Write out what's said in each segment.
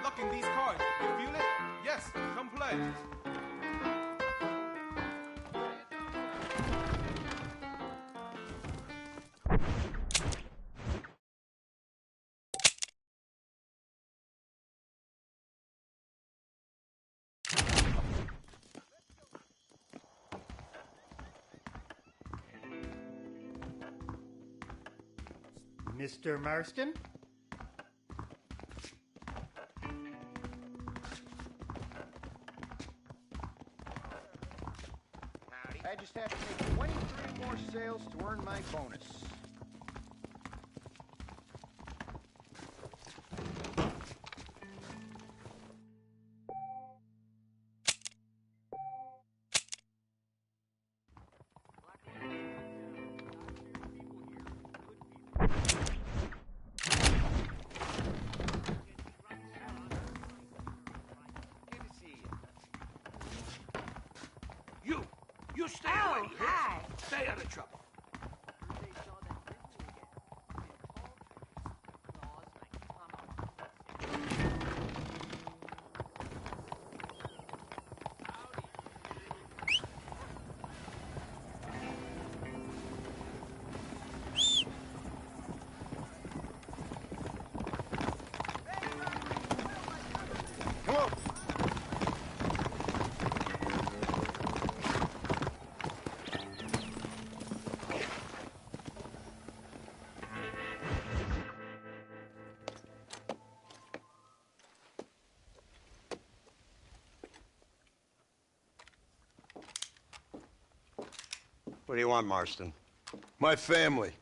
Luck in these cards. You feel it? Yes, come play. Mr. Marston? I just have to make 23 more sales to earn my bonus. You stay away, hi. Stay out of trouble. Come on. What do you want, Marston? My family.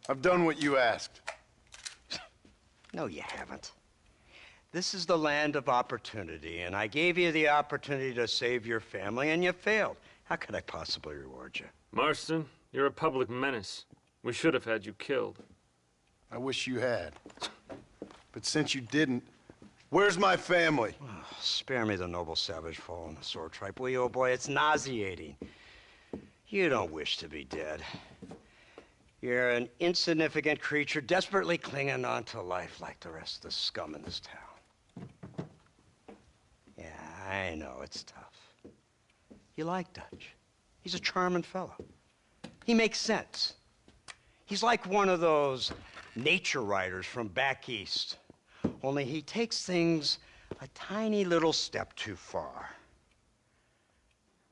I've done what you asked. No, you haven't. This is the land of opportunity, and I gave you the opportunity to save your family, and you failed. How could I possibly reward you? Marston, you're a public menace. We should have had you killed. I wish you had. But since you didn't, where's my family? Oh, spare me the noble savage fall on the sword tripe, will you, old boy? It's nauseating. You don't wish to be dead. You're an insignificant creature desperately clinging on to life like the rest of the scum in this town. Yeah, I know, it's tough. You like Dutch. He's a charming fellow. He makes sense. He's like one of those nature writers from back east. Only he takes things a tiny little step too far.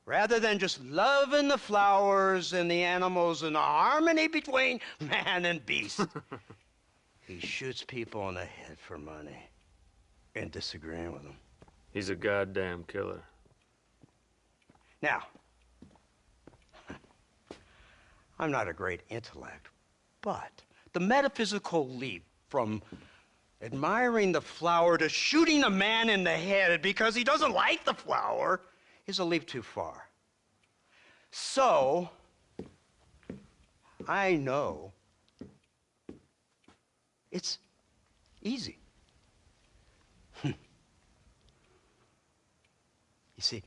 Rather than just loving the flowers and the animals and the harmony between man and beast, he shoots people in the head for money and disagreeing with them. He's a goddamn killer. Now, I'm not a great intellect, but the metaphysical leap from admiring the flower to shooting a man in the head because he doesn't like the flower is a leap too far. So, I know it's easy. You see,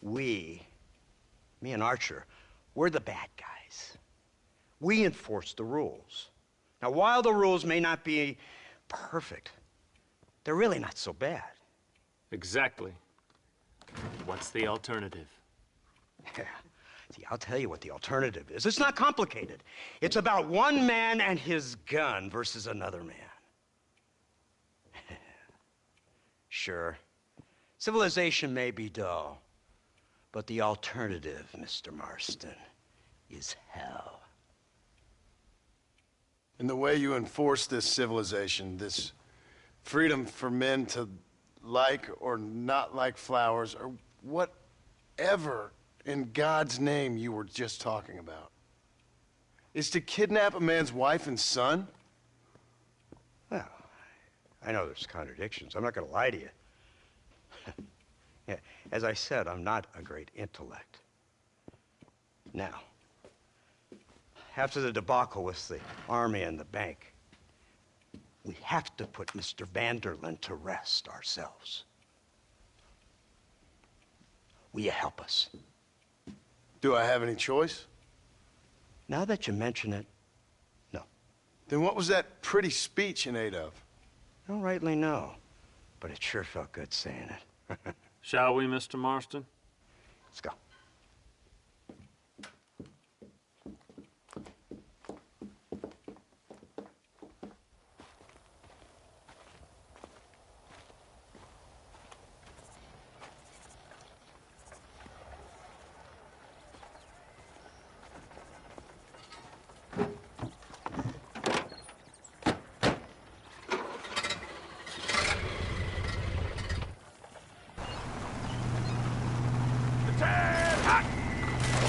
me and Archer, we're the bad guys. We enforce the rules. Now, while the rules may not be perfect, they're really not so bad. Exactly. What's the alternative? Yeah. See, I'll tell you what the alternative is. It's not complicated. It's about one man and his gun versus another man. Sure, civilization may be dull, but the alternative, Mr. Marston, is hell. And the way you enforce this civilization, this freedom for men to like or not like flowers, or whatever in God's name you were just talking about, is to kidnap a man's wife and son? Well, I know there's contradictions. I'm not going to lie to you. Yeah, as I said, I'm not a great intellect. Now, after the debacle with the army and the bank, we have to put Mr. Vanderlyn to rest ourselves. Will you help us? Do I have any choice? Now that you mention it, no. Then what was that pretty speech in aid of? I don't rightly know, but it sure felt good saying it. Shall we, Mr. Marston? Let's go.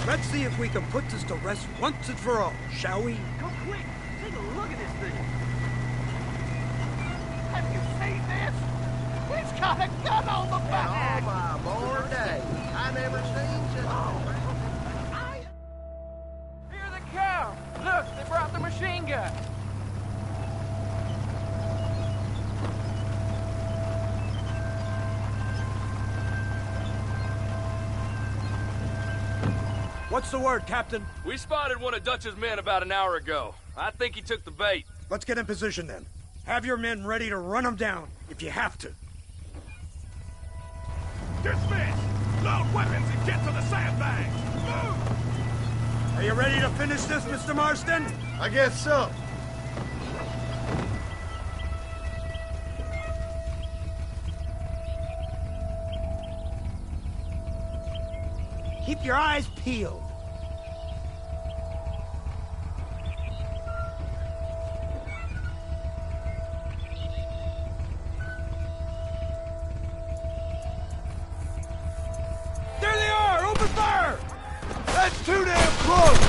Let's see if we can put this to rest once and for all, shall we? Go quick! Take a look at this thing! Have you seen this? It's got a gun on the back! All my born day. I never seen such a Here they come! Look, they brought the machine gun! What's the word, Captain? We spotted one of Dutch's men about an hour ago. I think he took the bait. Let's get in position then. Have your men ready to run them down, if you have to. Dismiss! Load weapons and get to the sandbags! Move! Are you ready to finish this, Mr. Marston? I guess so. Keep your eyes peeled. There they are! Open fire! That's too damn close!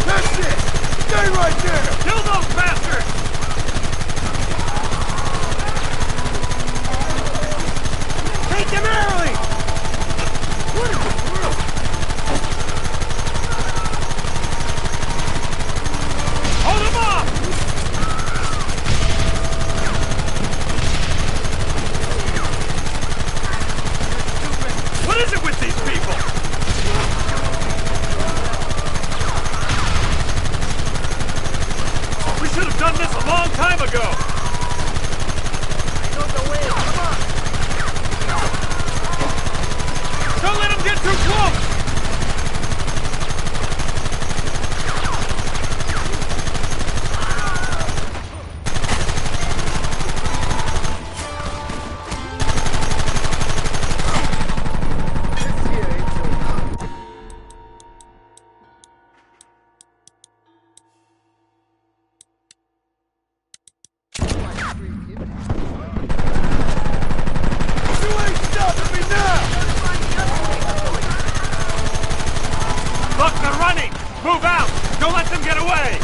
That's it! Stay right there! Kill those bastards! Take them early! What in the world? Hold them off! What is it with these people? We should have done this a long time ago! I know the way. Come on. Don't let them get too close! This here ain't so hot. You ain't stopping me now! Look, they're running! Move out! Don't let them get away!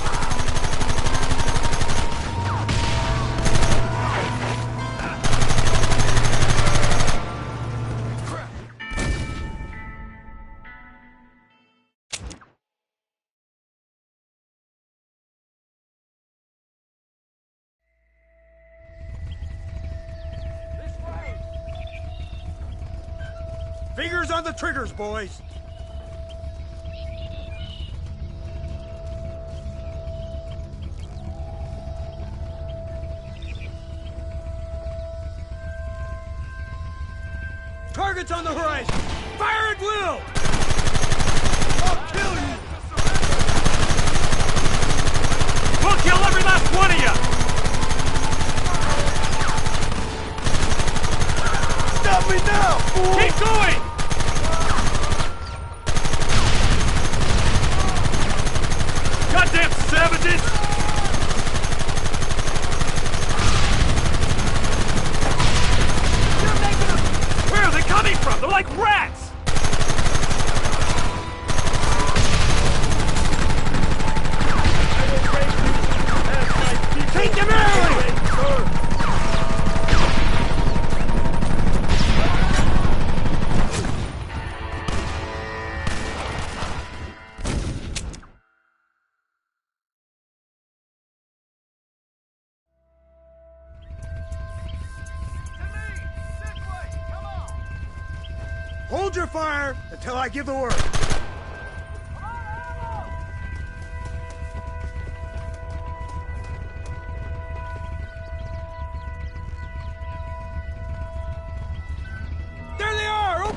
Fingers on the triggers, boys. Targets on the horizon! Fire at will! I'll kill you! We'll kill every last one of you! Stop me now, fool! Keep going! Goddamn savages! Where are they coming from? They're like rats! Take them early! Hold your fire until I give the word.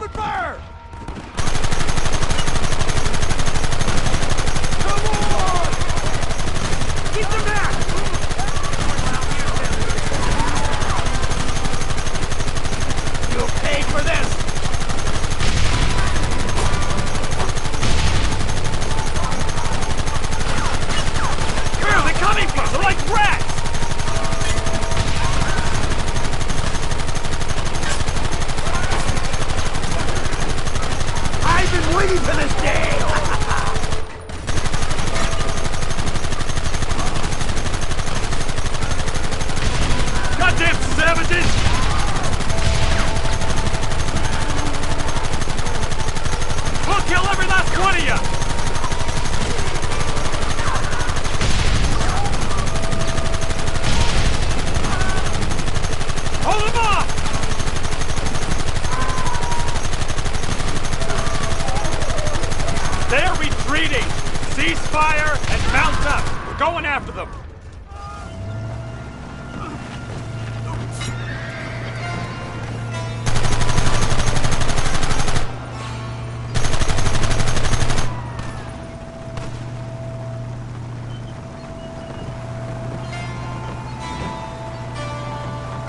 Open fire! Keep them back! You'll pay for this! Where are they coming from? They're like rats! I've been waiting for this day! Goddamn savages! We'll kill every last one of you! Hold them off! They're retreating! Cease fire and mount up! We're going after them!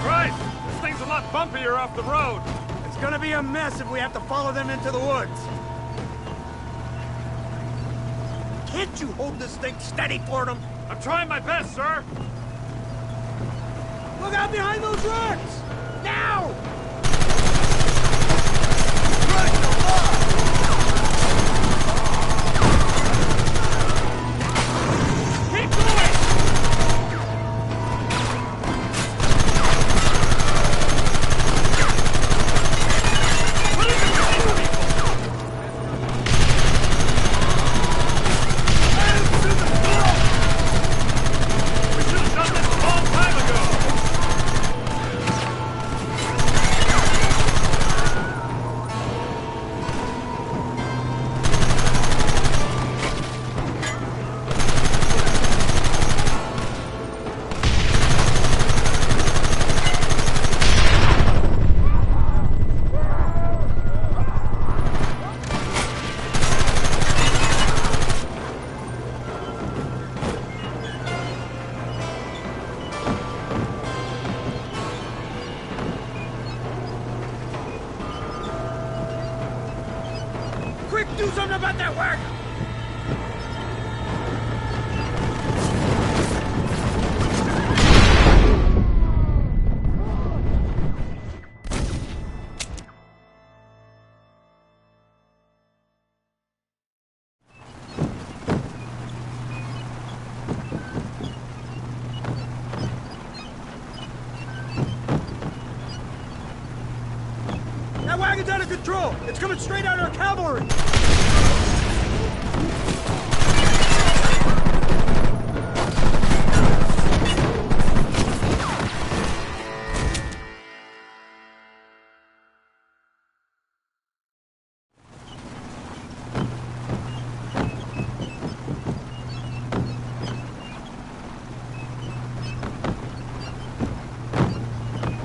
Christ! This thing's a lot bumpier off the road! It's gonna be a mess if we have to follow them into the woods. Can't you hold this thing steady for them? I'm trying my best, sir! Look out behind those rocks! Now! Keep going! What is it with these people? We should have done this a long time ago! Quick, do something about that wagon! That wagon's out of control! It's coming straight out our cavalry!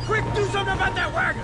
Quick, do something about that wagon!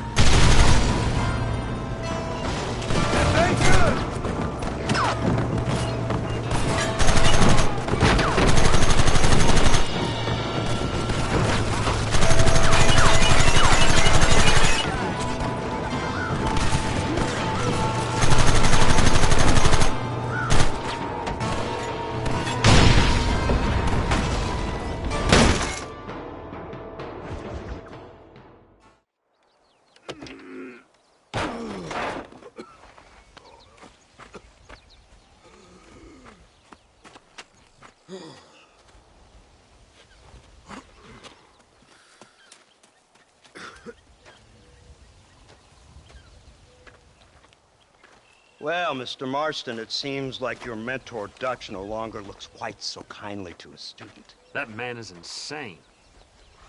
Well, Mr. Marston, it seems like your mentor Dutch no longer looks quite so kindly to his student. That man is insane.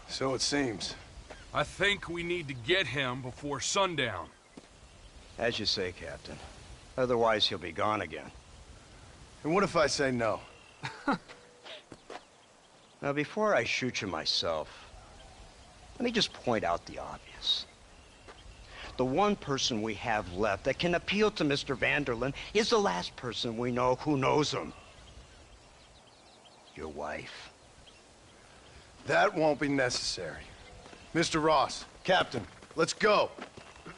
So it seems. I think we need to get him before sundown. As you say, Captain. Otherwise, he'll be gone again. And what if I say no? Now, before I shoot you myself, let me just point out the obvious. The one person we have left that can appeal to Mr. Van der Linde is the last person we know who knows him. Your wife. That won't be necessary. Mr. Ross, Captain, let's go.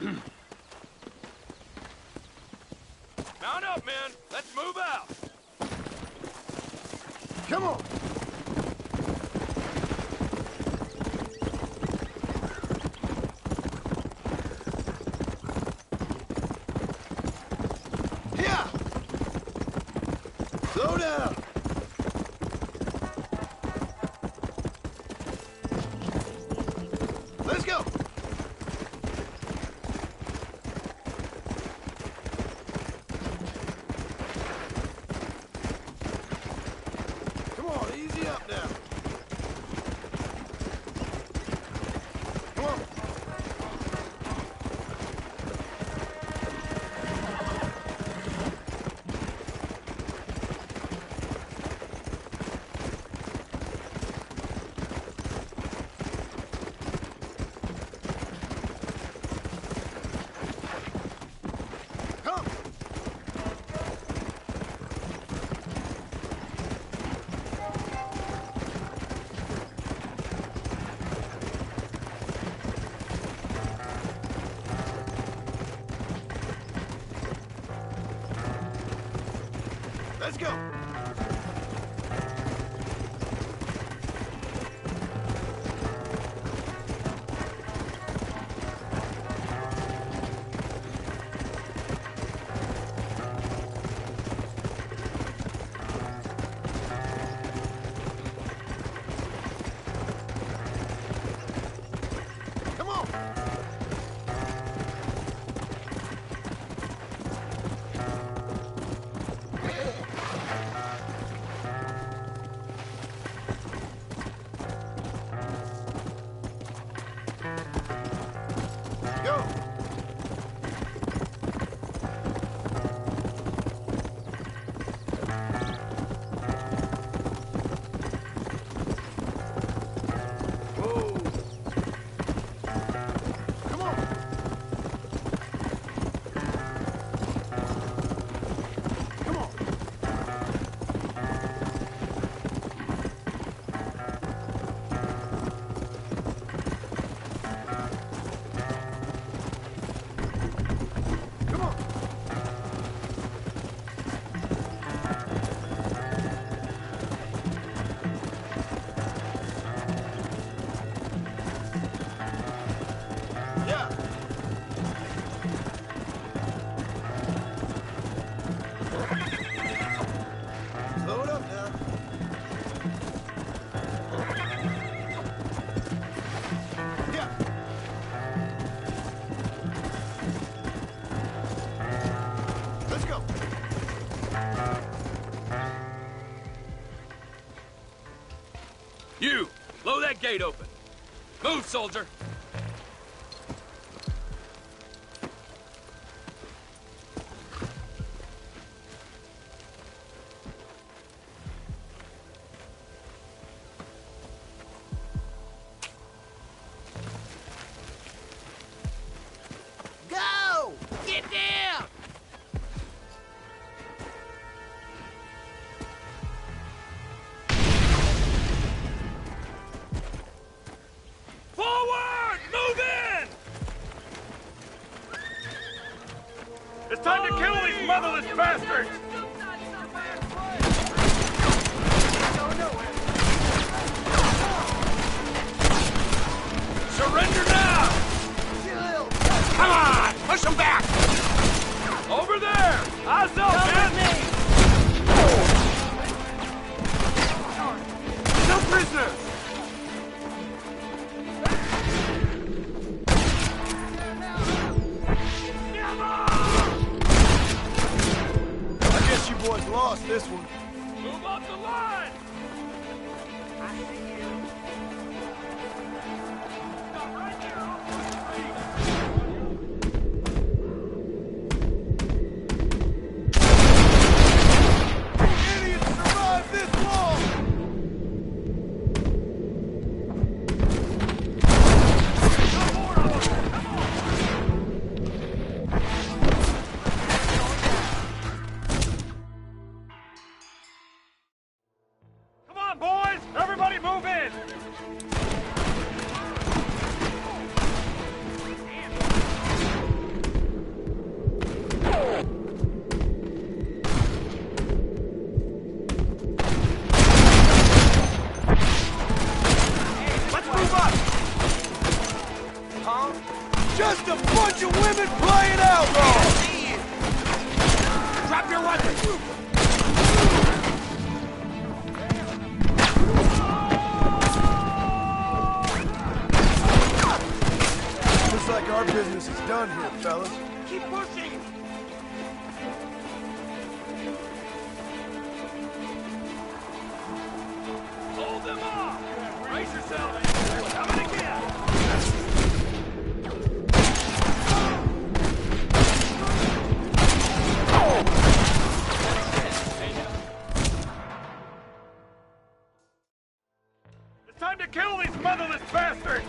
Mount up, men. Let's move out. Come on. Yeah. Slow down. Let's go. Come on, easy up now. Come on. Come. Let's go. Come on. Go. Whoa. Come on. Come on. Come on. Yeah. Slow it up now. Yeah. Let's go. You, blow that gate open. Move, soldier. Go! Get down! Forward! Move in! It's time to kill these motherless bastards! Surrender now! Come on! Push them back! Over there! Eyes up, man! No prisoners! I guess you boys lost this one. Move up the line! Stop right there! I'll put you free. Idiots survived this long! No more of them! Come on! Looks like our business is done here, fellas. Keep pushing! Hold them off! Brace yourself! Coming again! It's time to kill these motherless bastards!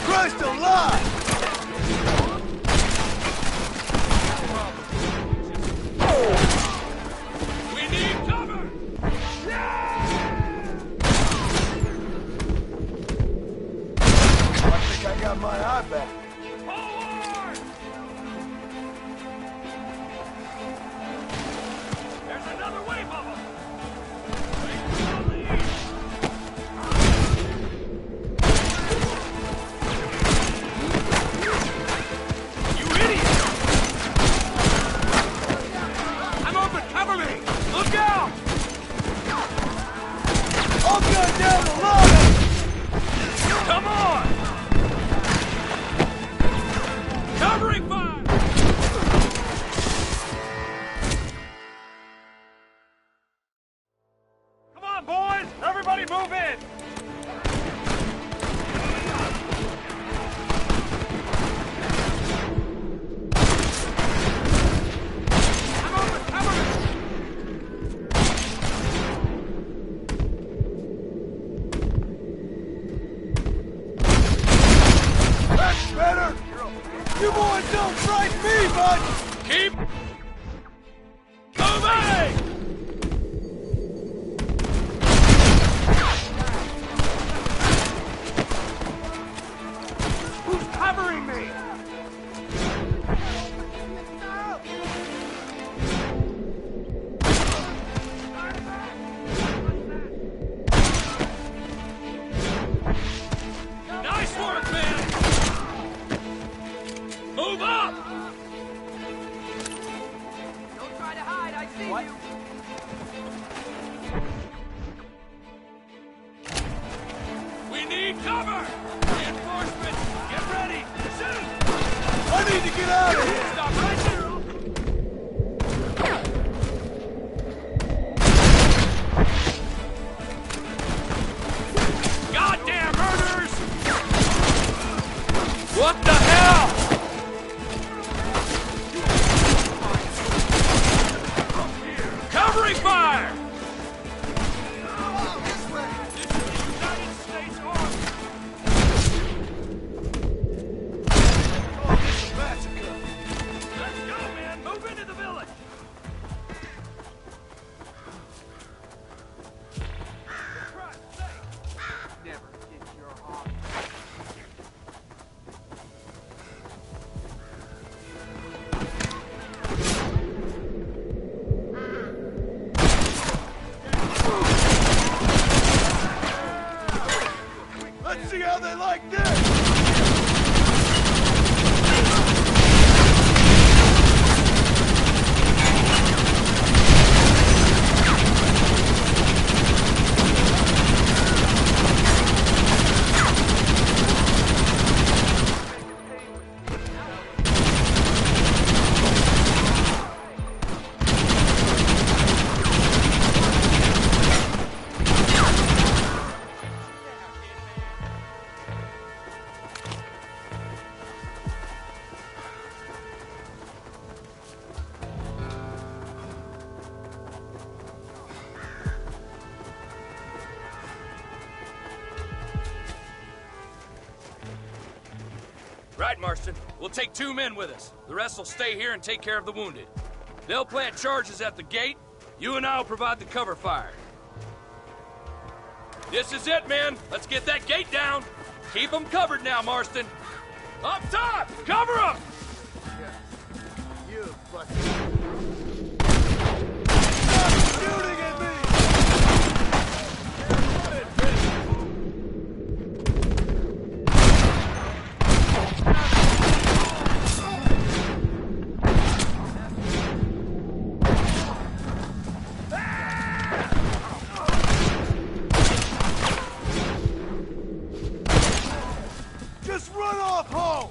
Christ alive! We need cover! I think I got my eye back. Forward! There's another wave of them! Wait for the lead! You idiot! I'm open! Cover me! Look out! I'll gun down the line! Come on! Covering fire! Come on, boys! Everybody move in! I'm open! Cover me! That's better! You boys don't frighten me, bud! Keep moving! Who's covering me? Nice work, man! Move up! Don't try to hide, I see you. We need cover! Reinforcements! Get ready! Shoot! I need to get out of here! Stop right there! Goddamn murderers! What the hell? Covering fire! This is the United States Army! Let's go, man! Move into the village! For Christ's sake! Never get your heart. Let's see how they like this! Right, Marston. We'll take 2 men with us. The rest will stay here and take care of the wounded. They'll plant charges at the gate. You and I will provide the cover fire. This is it, men. Let's get that gate down. Keep them covered now, Marston. Up top! Cover them! You busted. shooting at me! Just run off home!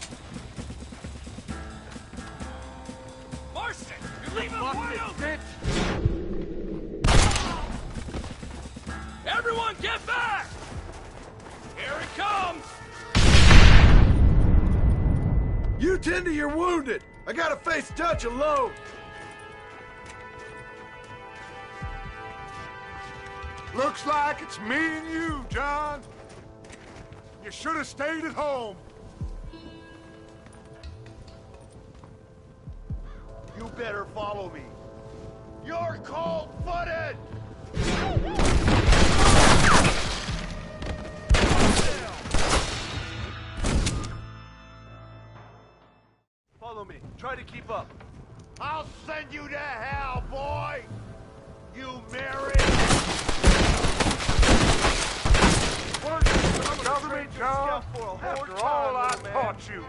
Marston, you're leaving wide open! Everyone get back! Here it comes! You tend to your wounded! I gotta face Dutch alone! Looks like it's me and you, John. You should have stayed at home. You better follow me. You're cold-footed! Follow me. Try to keep up. I'll send you to hell, boy! You married! Government job. After all I taught you,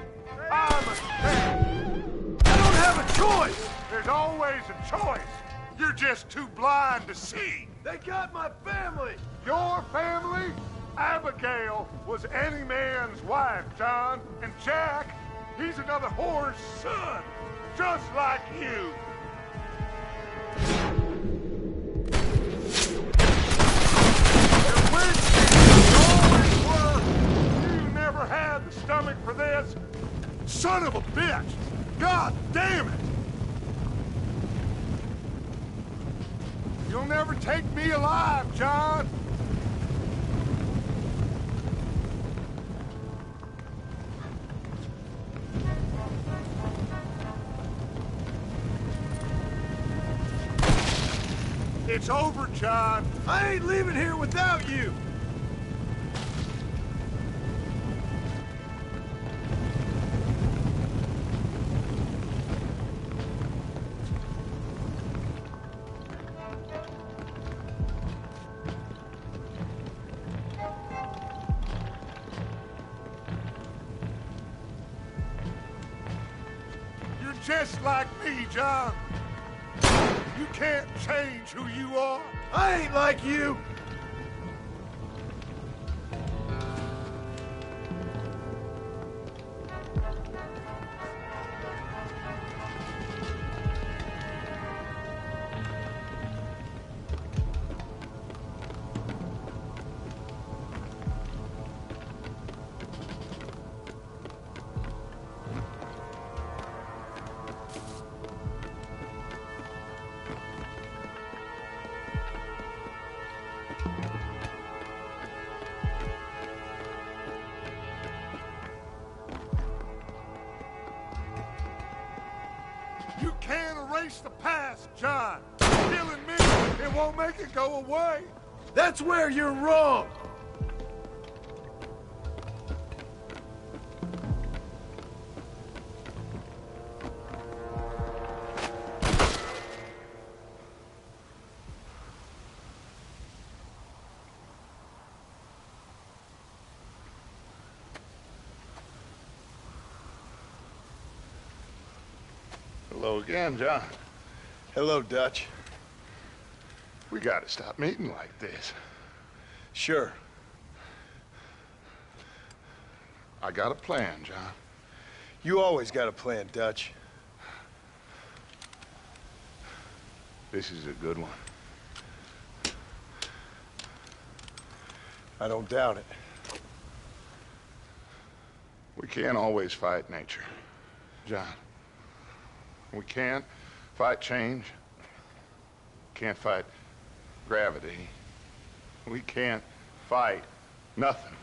I'm ashamed. I don't have a choice! There's always a choice. You're just too blind to see. They got my family! Your family? Abigail was any man's wife, John. And Jack, he's another whore's son, just like you. You're Wednesday. You always were. You never had the stomach for this. Son of a bitch! God damn it! You'll never take me alive, John! It's over, John. I ain't leaving here without you! You're just like me, John. You can't change who you are. I ain't like you! You can't erase the past, John. Killing me, it won't make it go away. That's where you're wrong! Hello again, John. Hello, Dutch. We gotta stop meeting like this. Sure. I got a plan, John. You always got a plan, Dutch. This is a good one. I don't doubt it. We can't always fight nature, John. We can't fight change. Can't fight gravity. We can't fight nothing.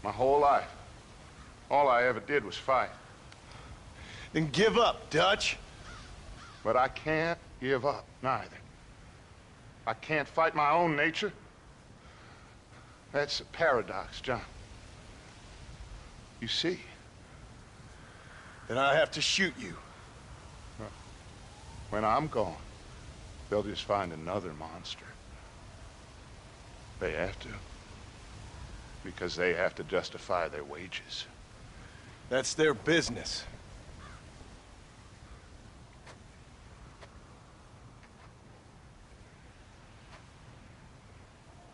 My whole life, all I ever did was fight. Then give up, Dutch. But I can't give up, neither. I can't fight my own nature. That's a paradox, John. You see? Then I have to shoot you. When I'm gone, they'll just find another monster. They have to. Because they have to justify their wages. That's their business.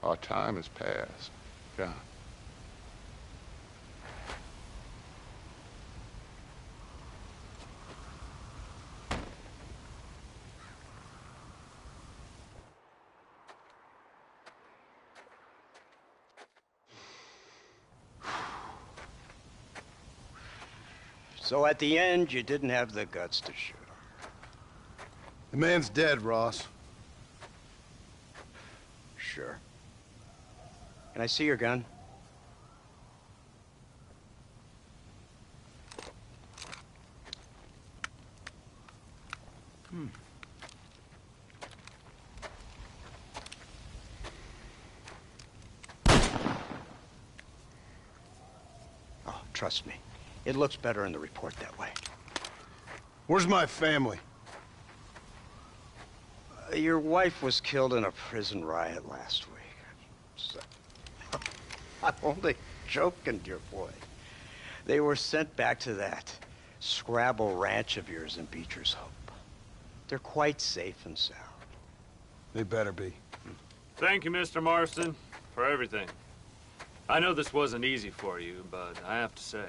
Our time has passed, John. So at the end, you didn't have the guts to shoot him. The man's dead, Ross. Sure. Can I see your gun? Oh, trust me. It looks better in the report that way. Where's my family? Your wife was killed in a prison riot last week. So, I'm only joking, dear boy. They were sent back to that Scrabble ranch of yours in Beecher's Hope. They're quite safe and sound. They better be. Thank you, Mr. Marston, for everything. I know this wasn't easy for you, but I have to say,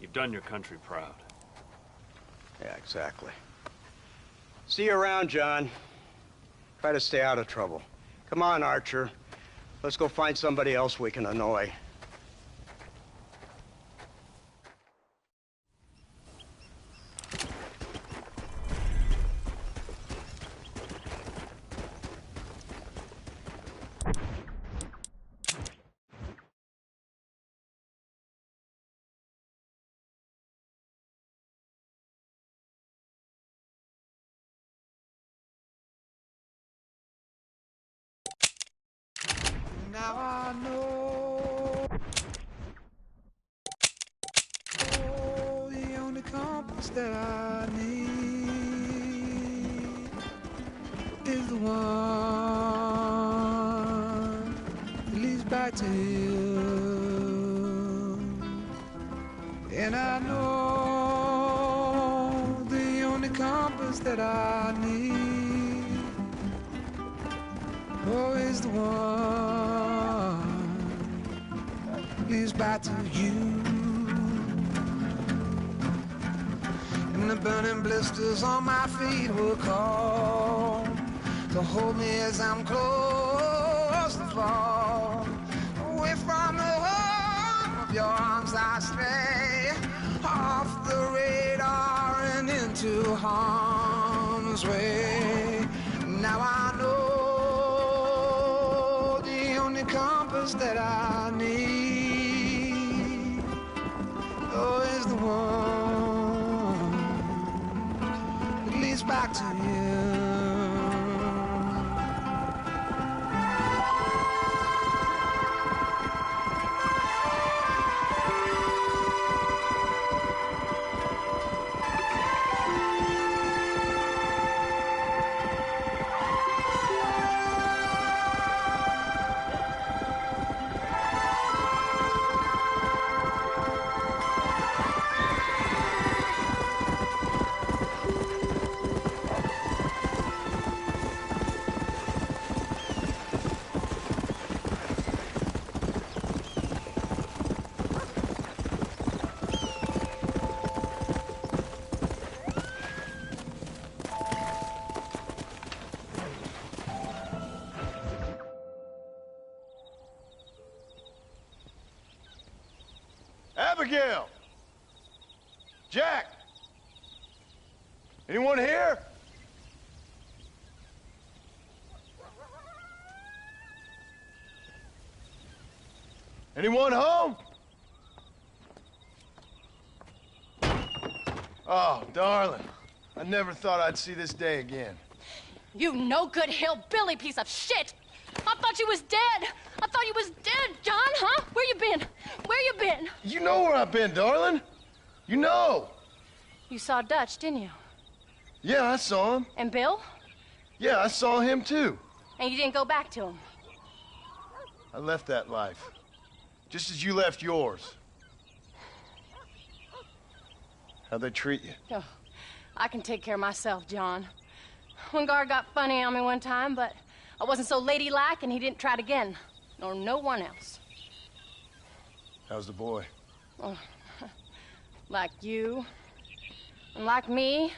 you've done your country proud. Yeah, exactly. See you around, John. Try to stay out of trouble. Come on, Archer. Let's go find somebody else we can annoy. Now I know the only compass that I need is the one that leads back to you. And I know the only compass that I need is the one leads back to you. And the burning blisters on my feet will call to hold me as I'm close to fall. Away from the home of your arms I stray, off the radar and into harm's way. Now I know the only compass that I need is the one that leads back to you. Abigail! Jack! Anyone here? Anyone home? Oh, darling. I never thought I'd see this day again. You no-good hillbilly piece of shit! I thought you was dead! I thought you was dead, John, huh? Where you been? Where you been? You know where I've been, darling. You know. You saw Dutch, didn't you? Yeah, I saw him. And Bill? Yeah, I saw him too. And you didn't go back to him? I left that life. Just as you left yours. How'd they treat you? Oh, I can take care of myself, John. One guard got funny on me one time, but I wasn't so ladylike and he didn't try it again. Nor no one else. How's the boy? Oh, like you. And like me.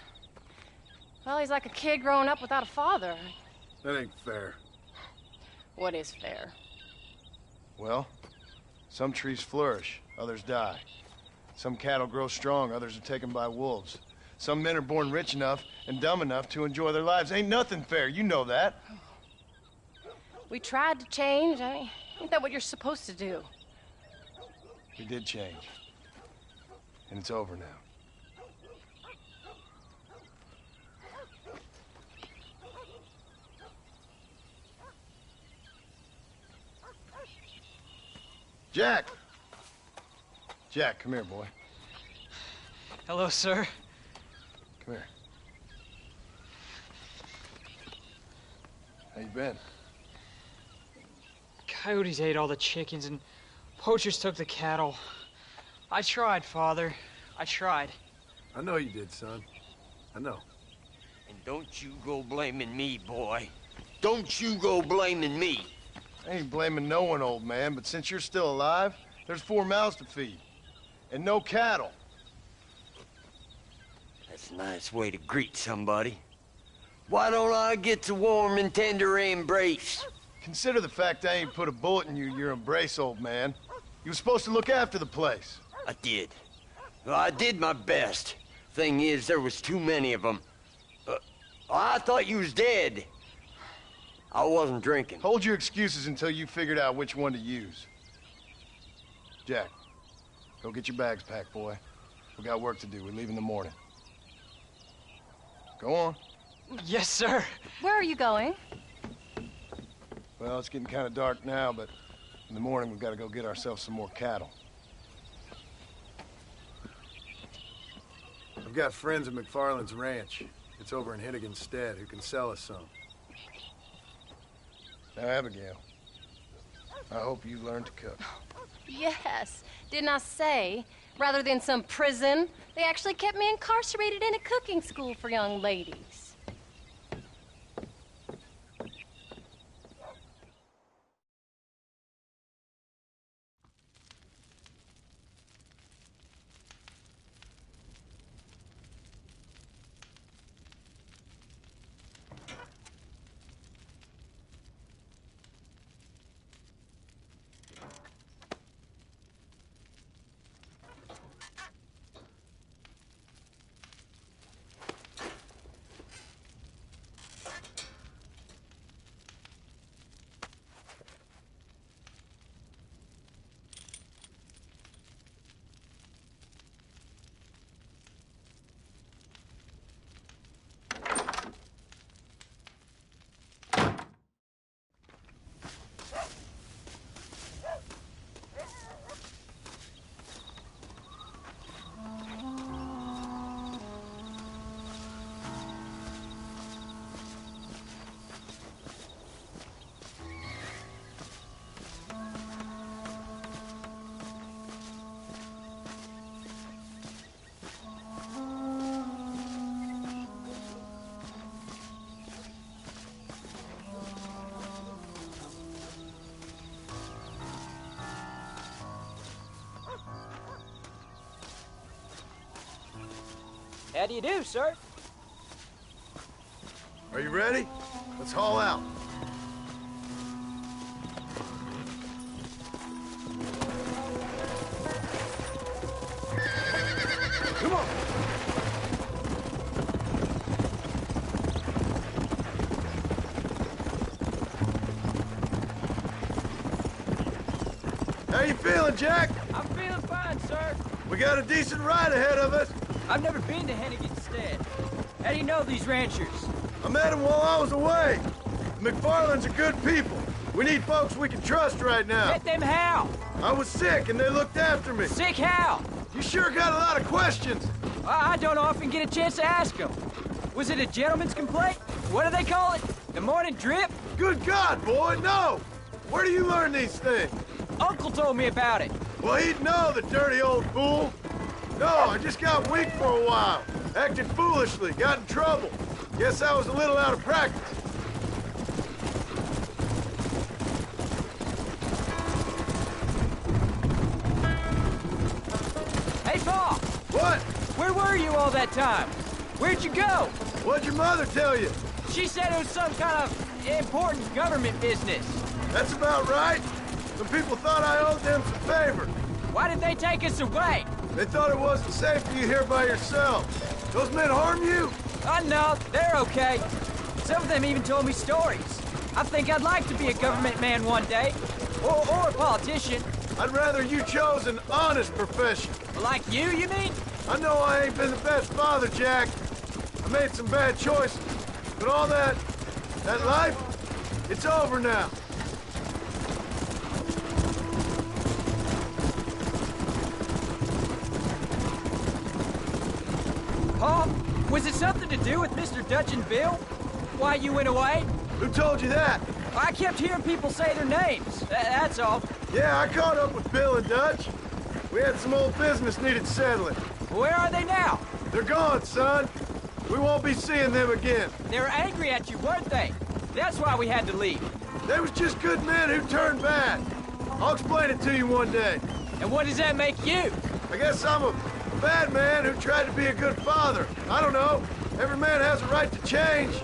Well, he's like a kid growing up without a father. That ain't fair. What is fair? Well, some trees flourish, others die. Some cattle grow strong, others are taken by wolves. Some men are born rich enough and dumb enough to enjoy their lives. Ain't nothing fair, you know that. We tried to change. Ain't that what you're supposed to do? We did change. And it's over now. Jack! Jack, come here, boy. Hello, sir. Come here. How you been? Coyotes ate all the chickens and poachers took the cattle. I tried, Father. I tried. I know you did, son. I know. And don't you go blaming me, boy. Don't you go blaming me. I ain't blaming no one, old man, but since you're still alive, there's 4 mouths to feed. And no cattle. That's a nice way to greet somebody. Why don't I get a warm and tender embrace? Consider the fact I ain't put a bullet in your embrace, old man. You were supposed to look after the place. I did. Well, I did my best. Thing is, there was too many of them. I thought you was dead. I wasn't drinking. Hold your excuses until you figured out which one to use. Jack, go get your bags packed, boy. We got work to do. We leave in the morning. Go on. Yes, sir. Where are you going? Well, it's getting kind of dark now, but in the morning we've got to go get ourselves some more cattle. I've got friends at McFarland's ranch. It's over in Hennigan's Stead who can sell us some. Now, Abigail, I hope you learn to cook. Yes. Didn't I say, rather than some prison, they actually kept me incarcerated in a cooking school for young ladies. How do you do, sir? Are you ready? Let's haul out. Come on. How you feeling, Jack? I'm feeling fine, sir. We got a decent ride ahead of us. I've never been to Hennigan's Stead. How do you know these ranchers? I met them while I was away. McFarland's are good people. We need folks we can trust right now. Met them how? I was sick and they looked after me. Sick how? You sure got a lot of questions. I don't often get a chance to ask them. Was it a gentleman's complaint? What do they call it? The morning drip? Good God, boy, no! Where do you learn these things? Uncle told me about it. Well, he'd know, the dirty old fool. No, I just got weak for a while. Acted foolishly, got in trouble. Guess I was a little out of practice. Hey, Paul! What? Where were you all that time? Where'd you go? What'd your mother tell you? She said it was some kind of important government business. That's about right. Some people thought I owed them some favor. Why did they take us away? They thought it wasn't safe for you here by yourself. Those men harm you? No, they're okay. Some of them even told me stories. I think I'd like to be a government man one day. Or a politician. I'd rather you chose an honest profession. Like you mean? I know I ain't been the best father, Jack. I made some bad choices. But all that life, it's over now. Paul, was it something to do with Mr. Dutch and Bill? Why you went away? Who told you that? I kept hearing people say their names. That's all. Yeah, I caught up with Bill and Dutch. We had some old business needed settling. Where are they now? They're gone, son. We won't be seeing them again. They were angry at you, weren't they? That's why we had to leave. They was just good men who turned bad. I'll explain it to you one day. And what does that make you? I guess I'm a bad man who tried to be a good father. I don't know. Every man has a right to change.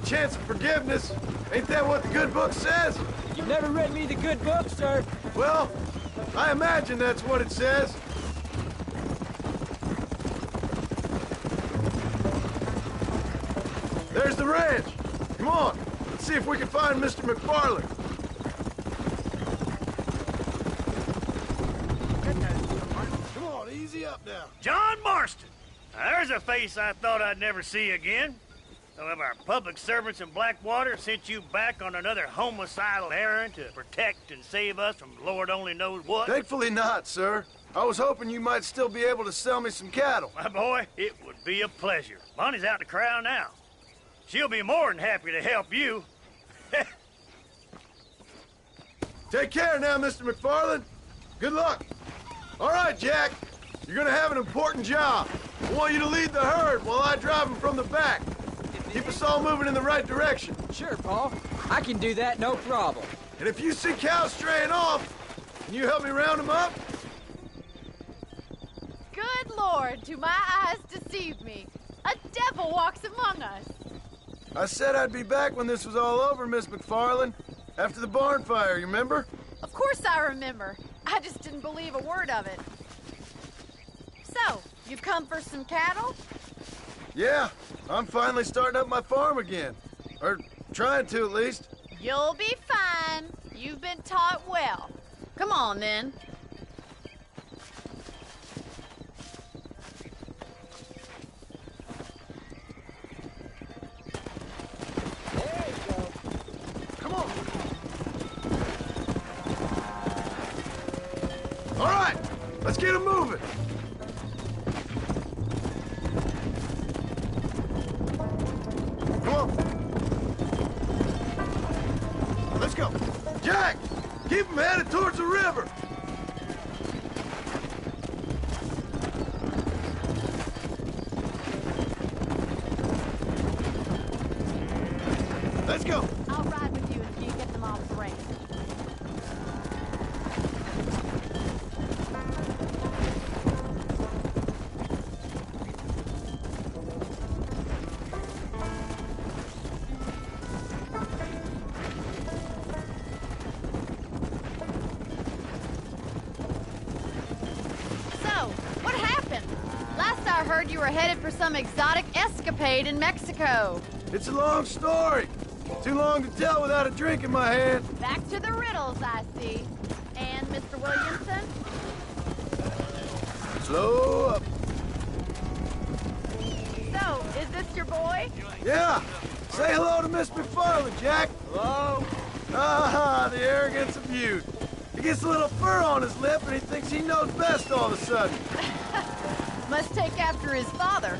A chance of forgiveness. Ain't that what the good book says? You've never read me the good book, sir. Well, I imagine that's what it says. There's the ranch. Come on. Let's see if we can find Mr. McFarland. Come on, easy up now. John Marston. Now, there's a face I thought I'd never see again. Some of our public servants in Blackwater sent you back on another homicidal errand to protect and save us from Lord only knows what. Thankfully not, sir. I was hoping you might still be able to sell me some cattle. My boy, it would be a pleasure. Bonnie's out in the crowd now. She'll be more than happy to help you. Take care now, Mr. McFarland. Good luck. All right, Jack. You're gonna have an important job. I want you to lead the herd while I drive them from the back. Keep us all moving in the right direction. Sure, Paul. I can do that, no problem. And if you see cows straying off, can you help me round them up? Good Lord, do my eyes deceive me? A devil walks among us. I said I'd be back when this was all over, Miss McFarland. After the barn fire, you remember? Of course I remember. I just didn't believe a word of it. So, you've come for some cattle? Yeah, I'm finally starting up my farm again. Or trying to, at least. You'll be fine. You've been taught well. Come on, then. There you go. Come on. All right, let's get them moving. Come on. Let's go. Jack, keep them headed towards the river. Let's go. I'll ride with you until you get them off the range. What happened? Last I heard you were headed for some exotic escapade in Mexico. It's a long story. Too long to tell without a drink in my hand. Back to the riddles, I see. And Mr. Williamson? Slow up. So, is this your boy? Yeah. Say hello to Miss McFarland, Jack. Hello. Ah, the arrogance of youth. He gets a little fur on his lip and he thinks he knows best all of a sudden. Must take after his father.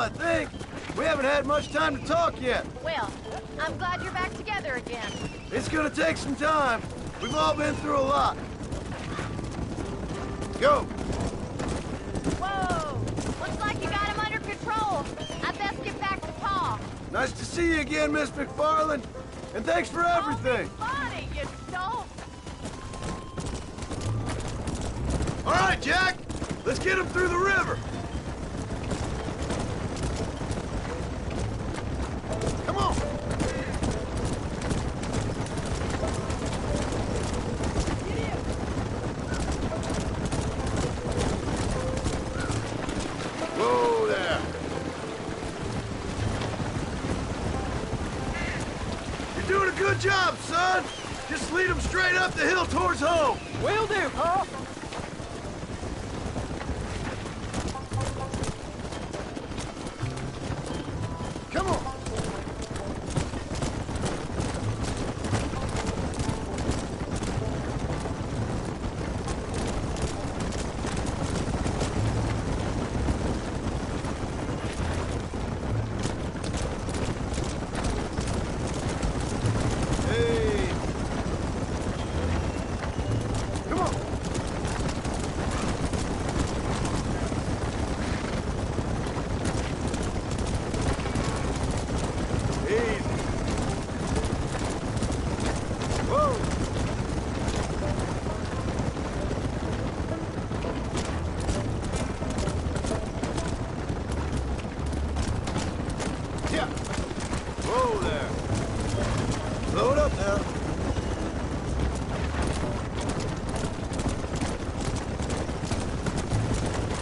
I think. We haven't had much time to talk yet. Well, I'm glad you're back together again. It's gonna take some time. We've all been through a lot. Go! Whoa! Looks like you got him under control. I best get back to Pa. Nice to see you again, Miss McFarland. And thanks for everything. Funny, you don't. All right, Jack. Let's get him through the river. Come on. Whoa there. You're doing a good job, son. Just lead him straight up the hill towards home. Will do, Pa. Come on. Hey. Come on. Easy. Whoa. Yeah. Whoa there. Slow it up now.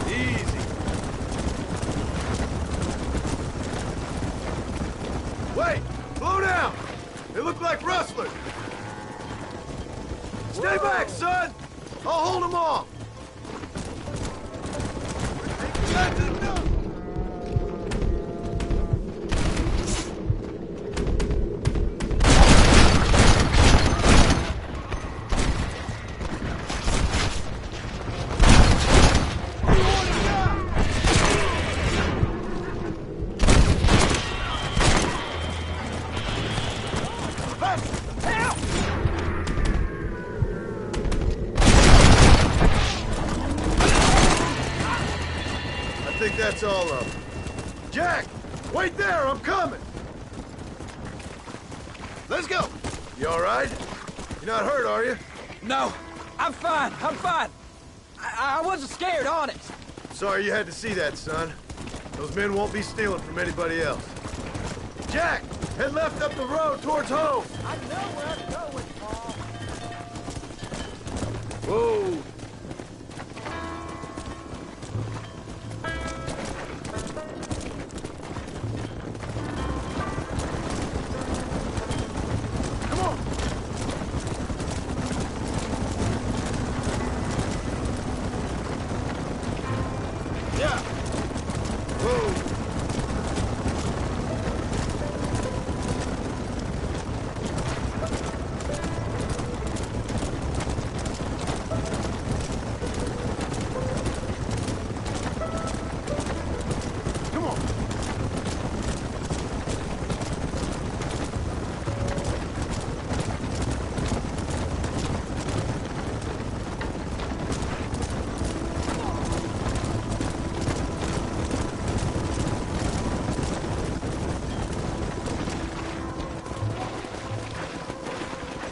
Easy. Wait! Slow down! They look like rustlers! Stay back, son! I'll hold them off! That's enough! I think that's all of them. Jack! Wait there! I'm coming! Let's go! You all right? You're not hurt, are you? No, I'm fine. I'm fine. I wasn't scared, honest. Sorry you had to see that, son. Those men won't be stealing from anybody else. Jack! Head left up the road towards home! I know where I'm going, Pa. Whoa! Come on! Yeah! Whoa!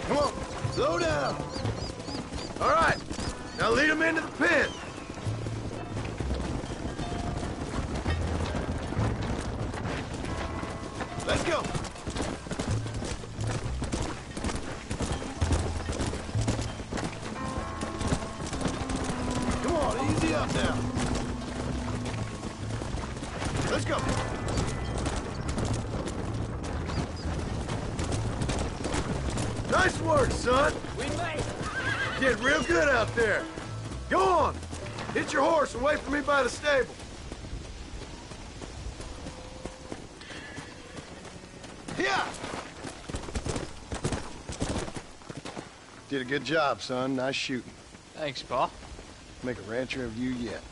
Come on, slow down. All right, now lead them into the pen. Let's go. Come on, easy up now. Let's go. Nice work, son. We made it. Did real good out there. Go on. Hit your horse and wait for me by the stable. Yeah. Did a good job, son. Nice shooting. Thanks, Pa. Make a rancher of you yet.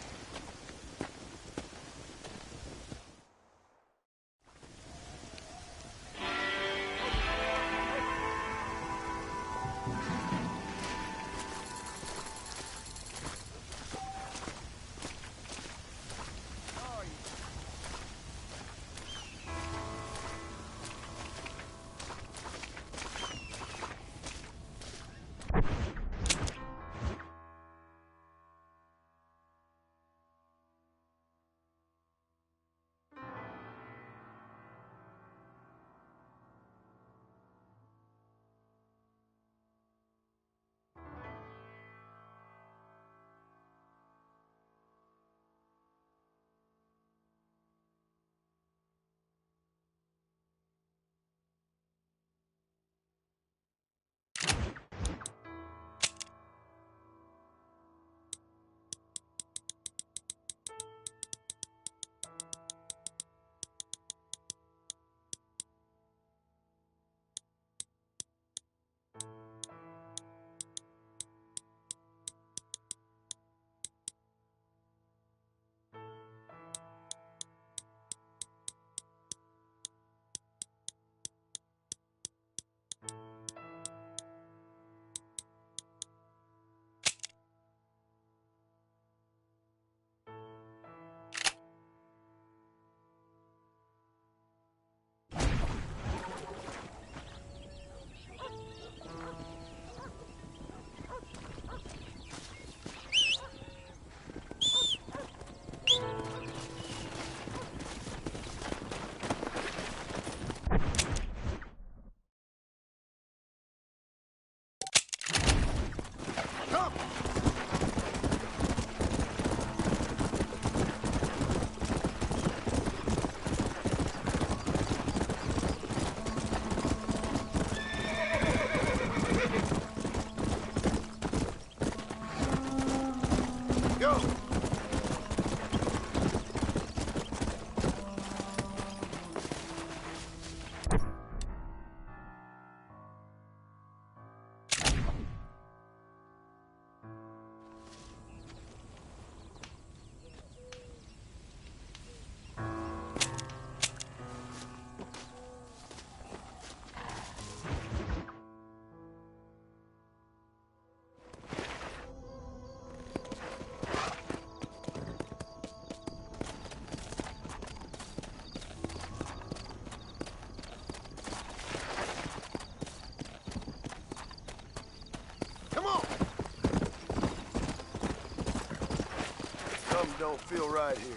Something don't feel right here.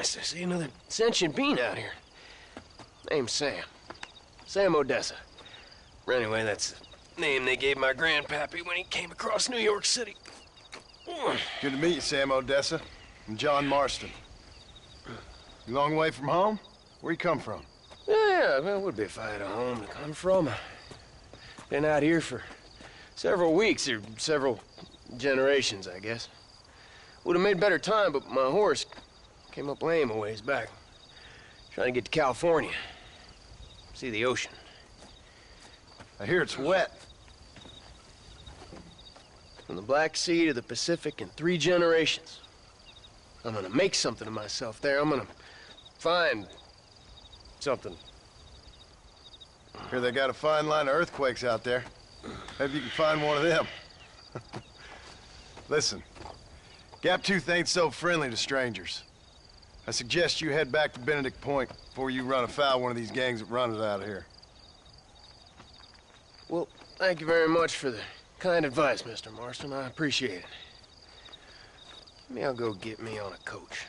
nice to see another sentient being out here. Name's Sam. Sam Odessa. Anyway, that's the name they gave my grandpappy when he came across New York City. Good to meet you, Sam Odessa. I'm John Marston. You long way from home? Where you come from? Yeah, well, it would be if I had a home to come from. Been out here for several weeks, or several generations, I guess. Would have made better time, but my horse came up lame a ways back. Trying to get to California. See the ocean. I hear it's wet. From the Black Sea to the Pacific in 3 generations. I'm gonna make something of myself there. I'm gonna find something. Hear they got a fine line of earthquakes out there. Maybe you can find one of them. Listen, Gaptooth ain't so friendly to strangers. I suggest you head back to Benedict Point before you run afoul of one of these gangs that run it out of here. Well, thank you very much for the kind advice, Mr. Marston. I appreciate it. Maybe I'll go get me on a coach.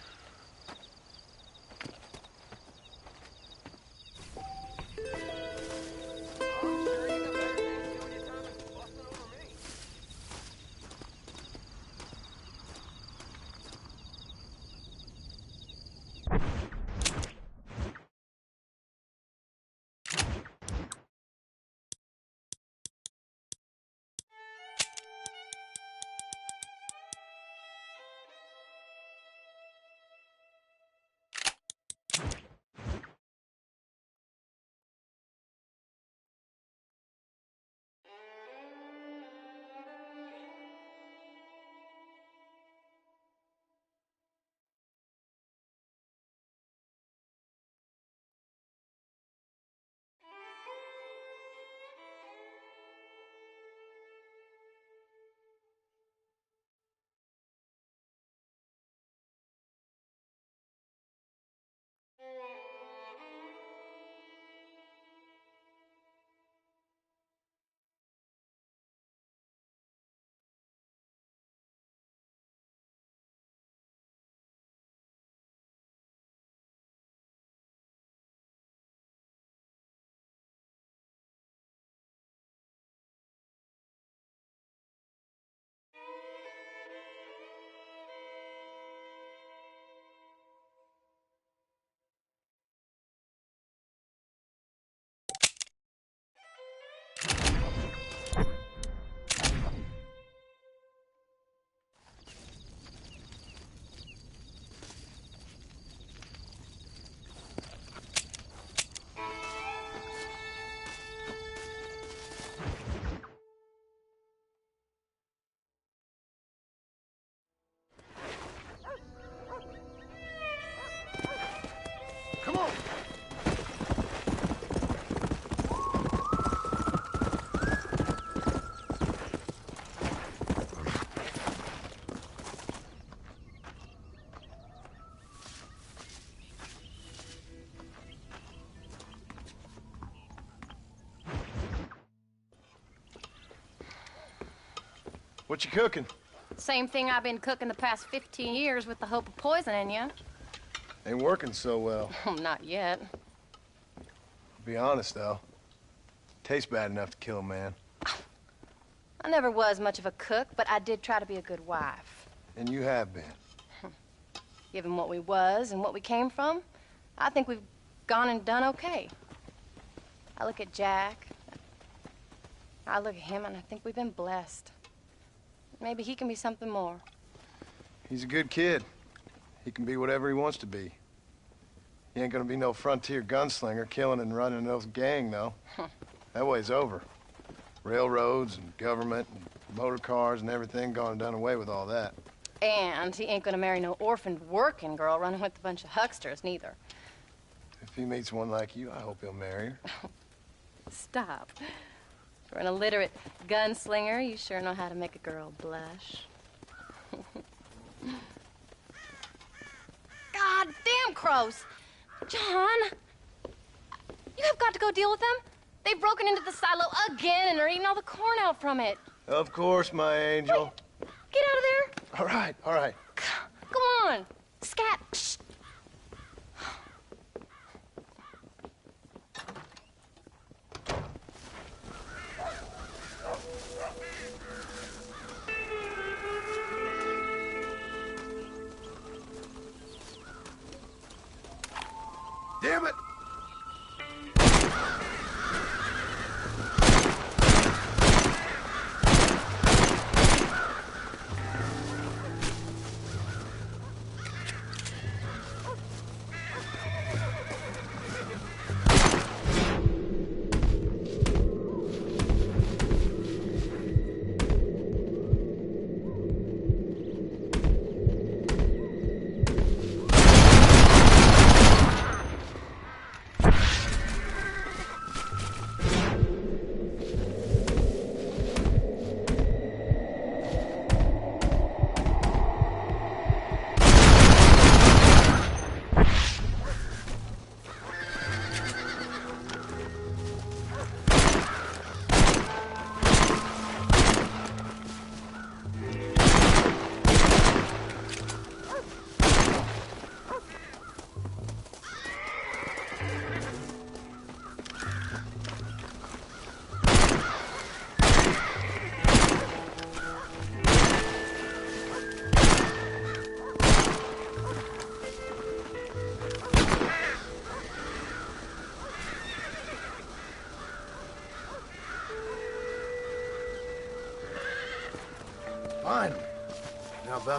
Come on! What you cooking? Same thing I've been cooking the past 15 years with the hope of poisoning you. Ain't working so well. Oh, not yet. Be honest, though. Tastes bad enough to kill a man. I never was much of a cook, but I did try to be a good wife. And you have been. Given what we was and what we came from, I think we've gone and done okay. I look at Jack. I look at him, and I think we've been blessed. Maybe he can be something more. He's a good kid. He can be whatever he wants to be. He ain't gonna be no frontier gunslinger killing and running those gang, though. That way's over. Railroads and government and motor cars and everything gone and done away with all that. And he ain't gonna marry no orphaned working girl running with a bunch of hucksters, neither. If he meets one like you, I hope he'll marry her. Stop. For an illiterate gunslinger, you sure know how to make a girl blush. God damn crows! John! You have got to go deal with them. They've broken into the silo again and are eating all the corn out from it. Of course, my angel. Wait, get out of there. All right, all right. Go on. Scat. Shh.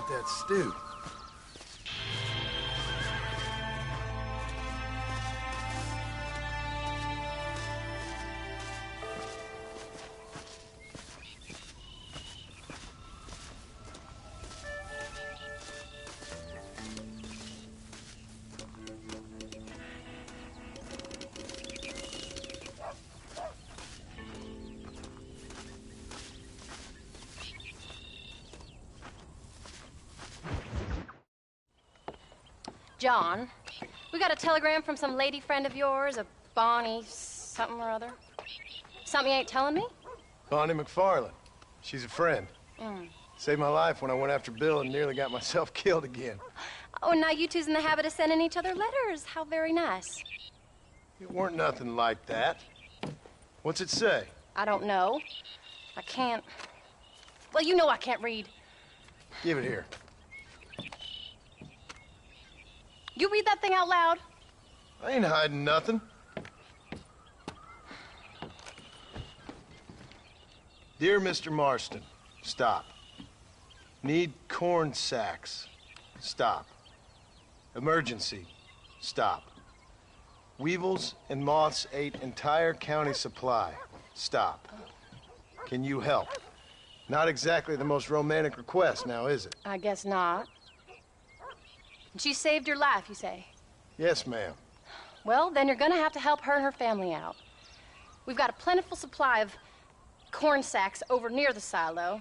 about that stew. John, we got a telegram from some lady friend of yours, a Bonnie something or other. Something you ain't telling me? Bonnie McFarland. She's a friend. Mm. Saved my life when I went after Bill and nearly got myself killed again. Oh, and now you two's in the habit of sending each other letters. How very nice. It weren't nothing like that. What's it say? I don't know. I can't... Well, you know I can't read. Give it here. You read that thing out loud? I ain't hiding nothing. Dear Mr. Marston, stop. Need corn sacks. Stop. Emergency. Stop. Weevils and moths ate entire county supply. Stop. Can you help? Not exactly the most romantic request now, is it? I guess not. She saved your life, you say? Yes, ma'am. Well, then you're gonna have to help her and her family out. We've got a plentiful supply of corn sacks over near the silo.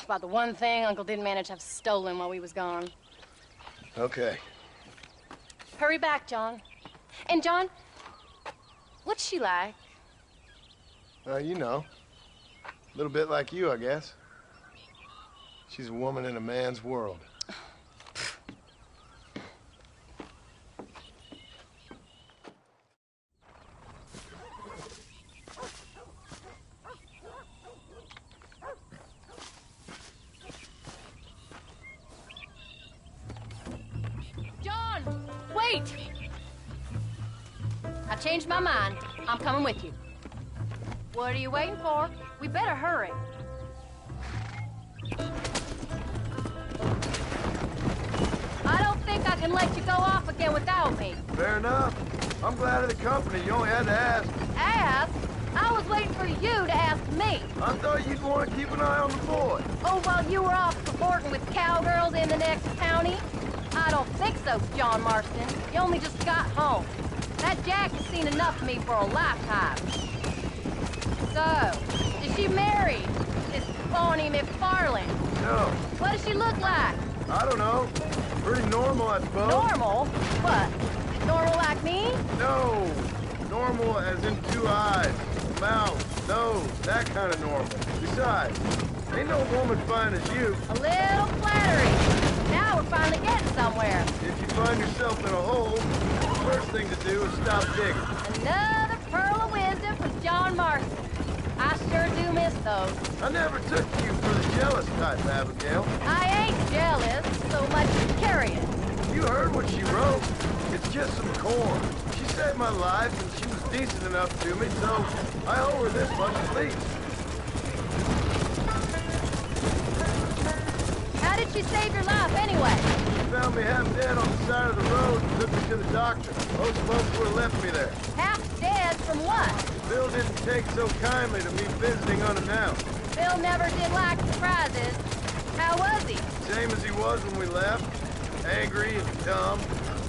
About the one thing Uncle didn't manage to have stolen while we was gone. Okay. Hurry back, John. And John, what's she like? You know. A little bit like you, I guess. She's a woman in a man's world. Wait! I changed my mind. I'm coming with you. What are you waiting for? We better hurry. I don't think I can let you go off again without me. Fair enough. I'm glad of the company. You only had to ask. Ask? I was waiting for you to ask me. I thought you'd want to keep an eye on the boy. Oh, while you were off cavorting with cowgirls in the next county? I don't think so, John Marston. You only just got home. That Jack has seen enough of me for a lifetime. So, is she married? This Bonnie McFarland? No. What does she look like? I don't know. Pretty normal, I suppose. Normal? What? Normal like me? No. Normal as in 2 eyes, mouth, nose, that kind of normal. Besides, ain't no woman fine as you. A little flattery. Now we're finally getting somewhere. If you find yourself in a hole, the first thing to do is stop digging. Another pearl of wisdom from John Marston. I sure do miss those. I never took you for the jealous type, Abigail. I ain't jealous so much as curious. You heard what she wrote. It's just some corn. She saved my life, and she was decent enough to me, so I owe her this much at least. How did she save your life, anyway? She found me half dead on the side of the road and took me to the doctor. Most folks would have left me there. Half dead from what? Bill didn't take so kindly to me visiting unannounced. Bill never did like surprises. How was he? Same as he was when we left. Angry and dumb.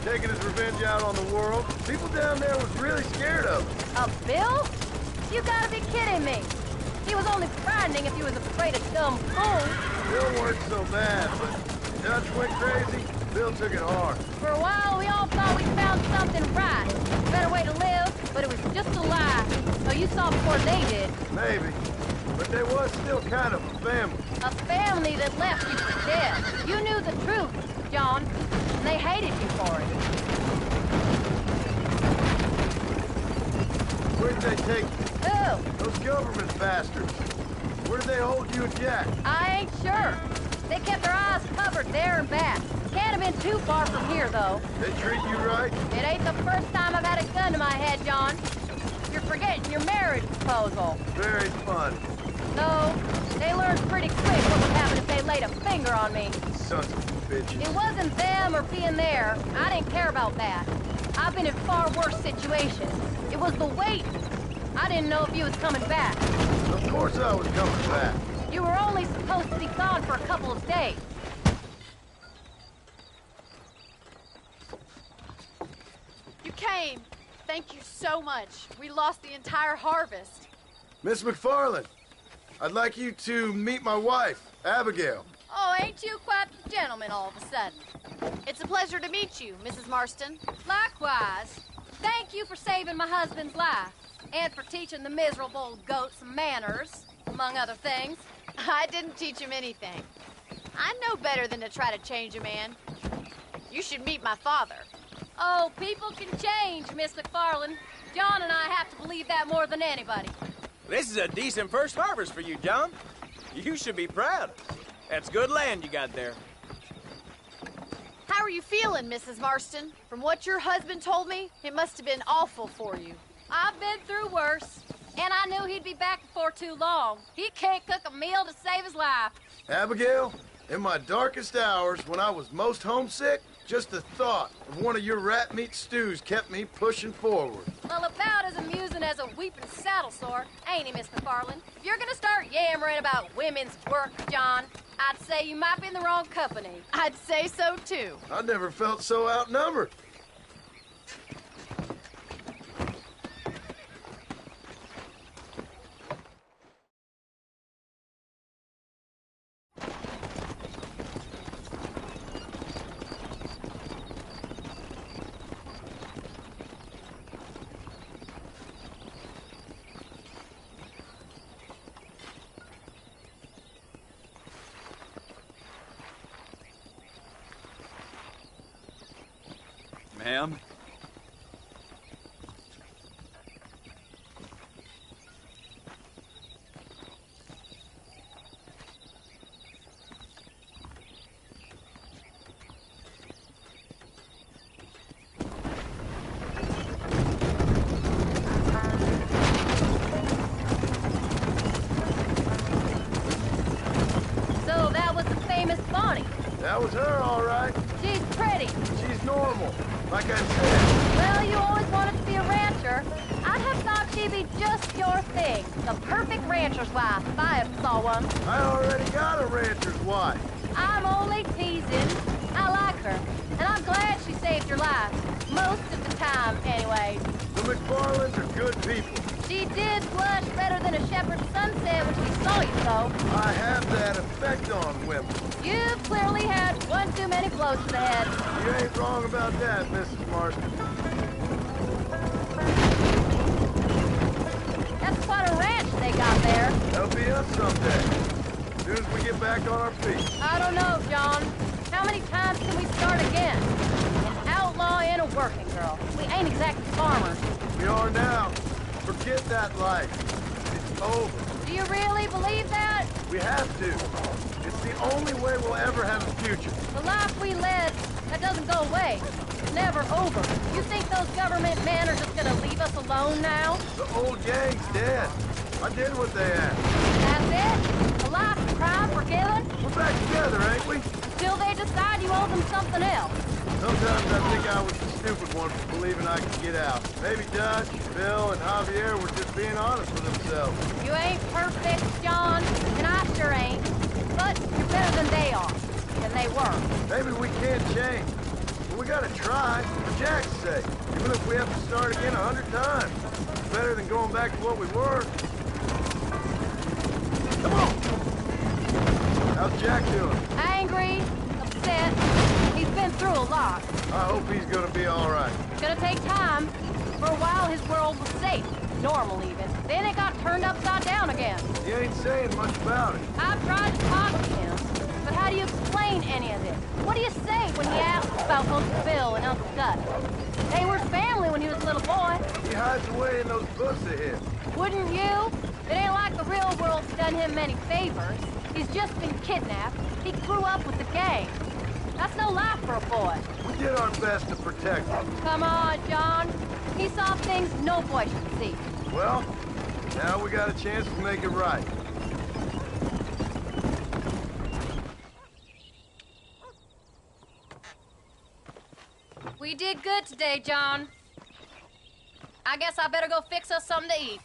Taking his revenge out on the world. People down there was really scared of him. Of Bill? You gotta be kidding me. He was only frightening if you was afraid of dumb fools. Bill weren't so bad, but Dutch went crazy. Bill took it hard. For a while, we all thought we'd found something right. A better way to live, but it was just a lie. So you saw before they did. Maybe. But there was still kind of a family. A family that left you for dead. You knew the truth, John, and they hated you for it. Where did they take you? Who? Those government bastards. Where did they hold you and Jack? I ain't sure. They kept their eyes covered there and back. Can't have been too far from here, though. They treat you right? It ain't the first time I've had a gun to my head, John. You're forgetting your marriage proposal. Very fun. So, They learned pretty quick what would happen if they laid a finger on me. Sons of bitches. It wasn't them or being there. I didn't care about that. I've been in far worse situations. It was the wait. I didn't know if you was coming back. Of course I was coming back. You were only supposed to be gone for a couple of days. You came. Thank you so much. We lost the entire harvest. Miss McFarland, I'd like you to meet my wife, Abigail. Oh, ain't you quite the gentleman all of a sudden? It's a pleasure to meet you, Mrs. Marston. Likewise. Thank you for saving my husband's life. And for teaching the miserable goat some manners, among other things. I didn't teach him anything. I know better than to try to change a man. You should meet my father. Oh, people can change, Miss McFarland. John and I have to believe that more than anybody. This is a decent first harvest for you, John. You should be proud. That's good land you got there. How are you feeling, Mrs. Marston? From what your husband told me, it must have been awful for you. I've been through worse, and I knew he'd be back before too long. He can't cook a meal to save his life. Abigail, in my darkest hours, when I was most homesick, just the thought of one of your rat meat stews kept me pushing forward. Well, about as amusing as a weeping saddle sore, ain't he, Miss McFarland? If you're gonna start yammering about women's work, John, I'd say you might be in the wrong company. I'd say so, too. I never felt so outnumbered. Ma'am? So that was the famous Bonnie. That was her, all right. She's pretty. She's normal, like I said. Well, you always wanted to be a rancher. I'd have thought she'd be just your thing. The perfect rancher's wife, if I ever saw one. I already got a rancher's wife. I'm only teasing. I like her, and I'm glad she saved your life. Most of the time, anyway. The McFarlands are good people. She did blush better than a shepherd's sunset when she saw you, though. I have that effect on women. You've clearly had one too many blows to the head. You ain't wrong about that, Mrs. Marston. That's quite a ranch they got there. That'll be us someday. As soon as we get back on our feet. I don't know, John. How many times can we start again? An outlaw and a working girl. We ain't exactly farmers. We are now. Forget that life. It's over. Do you really believe that? We have to. It's the only way we'll ever have a future. The life we led, that doesn't go away. It's never over. You think those government men are just gonna leave us alone now? The old gang's dead. I did what they asked. That's it? A life of crime forgiven? We're back together, ain't we? Until they decide you owe them something else. Sometimes I think I was the stupid one for believing I could get out. Maybe Dutch, Bill, and Javier were just being honest with themselves. You ain't perfect, John, and I sure ain't. But you're better than they are. Than they were. Maybe we can't change. But we gotta try, for Jack's sake. Even if we have to start again 100 times. It's better than going back to what we were. Come on! How's Jack doing? Angry, upset. He's been through a lot. I hope he's gonna be all right. It's gonna take time. For a while, his world was safe. Normal, even. Then it got turned upside down again. He ain't saying much about it. I've tried to talk to him, but how do you explain any of this? What do you say when he asks about Uncle Bill and Uncle Dutch? They were family when he was a little boy. He hides away in those books of his. Wouldn't you? It ain't like the real world's done him many favors. He's just been kidnapped. He grew up with the gang. That's no life for a boy. We did our best to protect him. Come on, John. He saw things no boy should see. Well, now we got a chance to make it right. We did good today, John. I guess I better go fix us something to eat.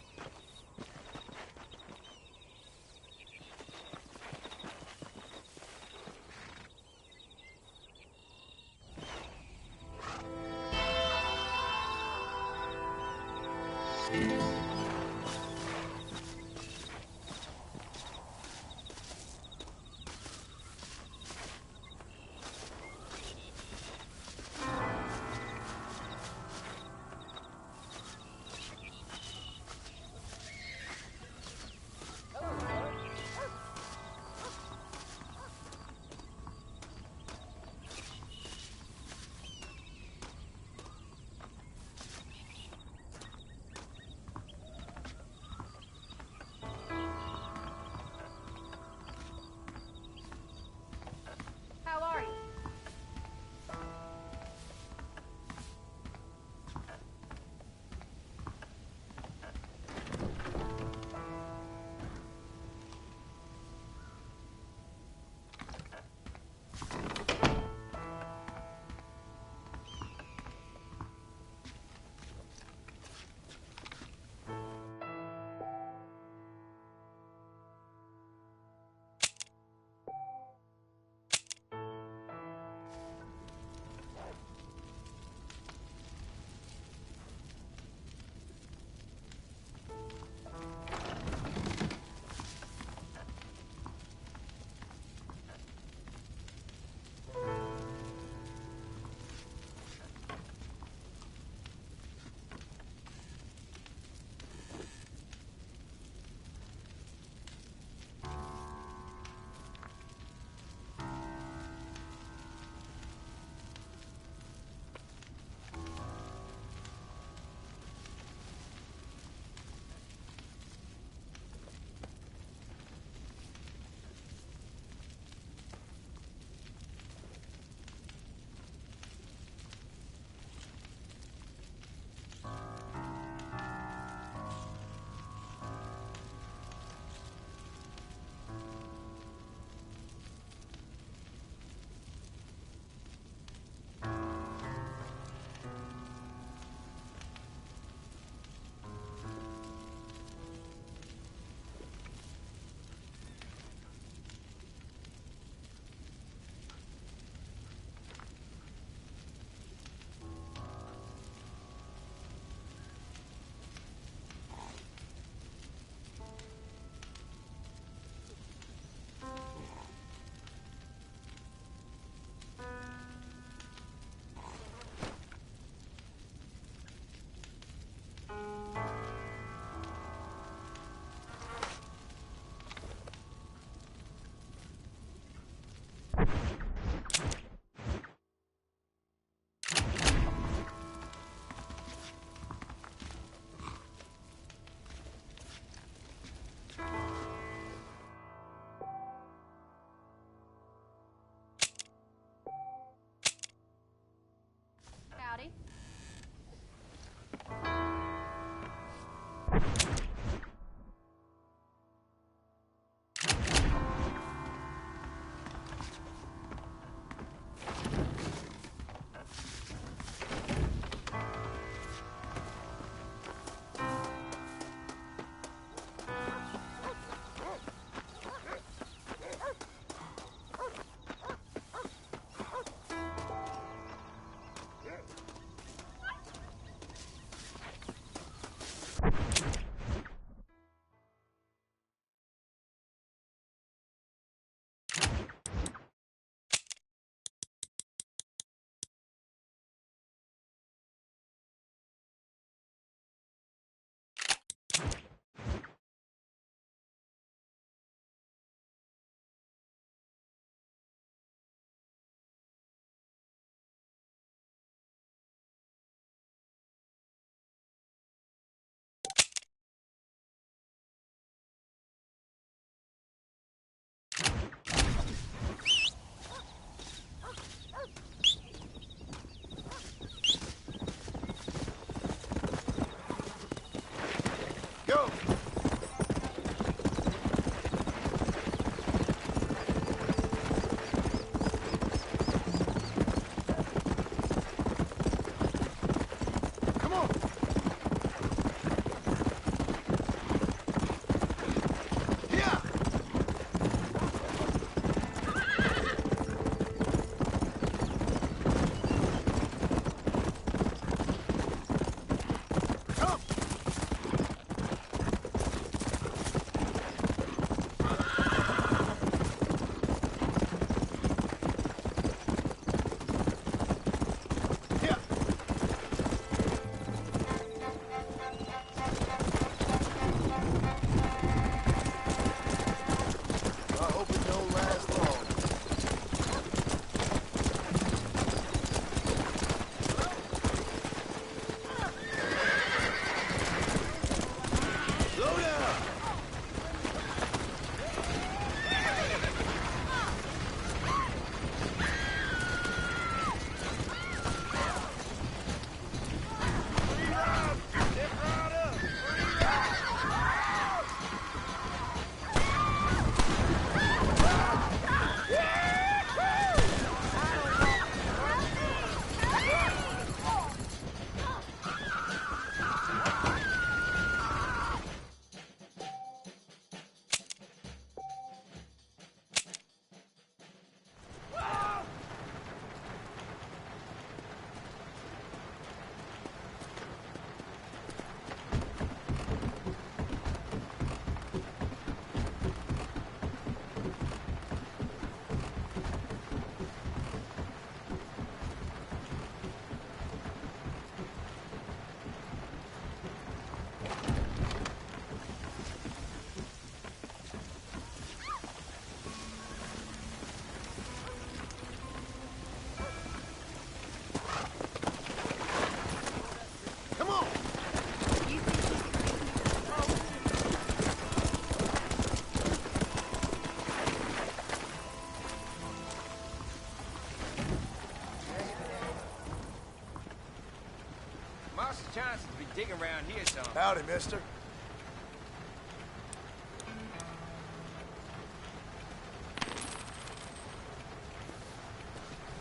chances to be digging around here some. Howdy, mister.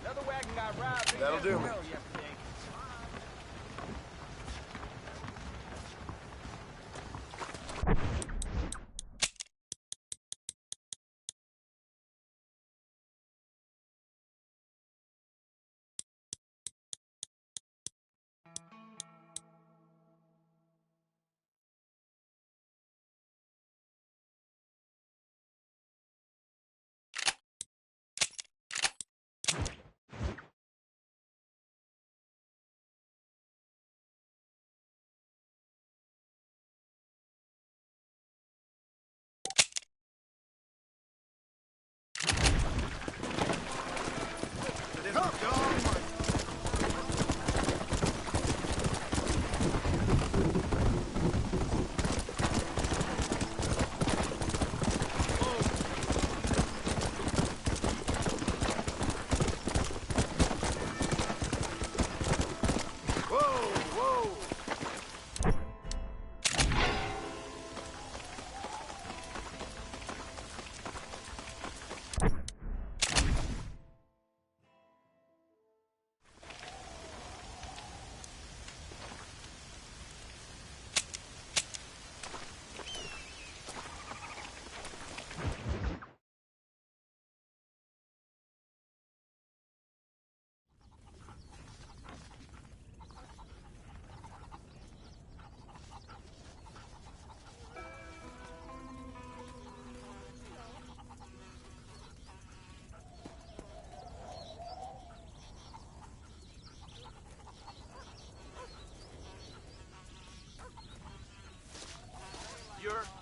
Another wagon got robbed. That'll do me. Yesterday.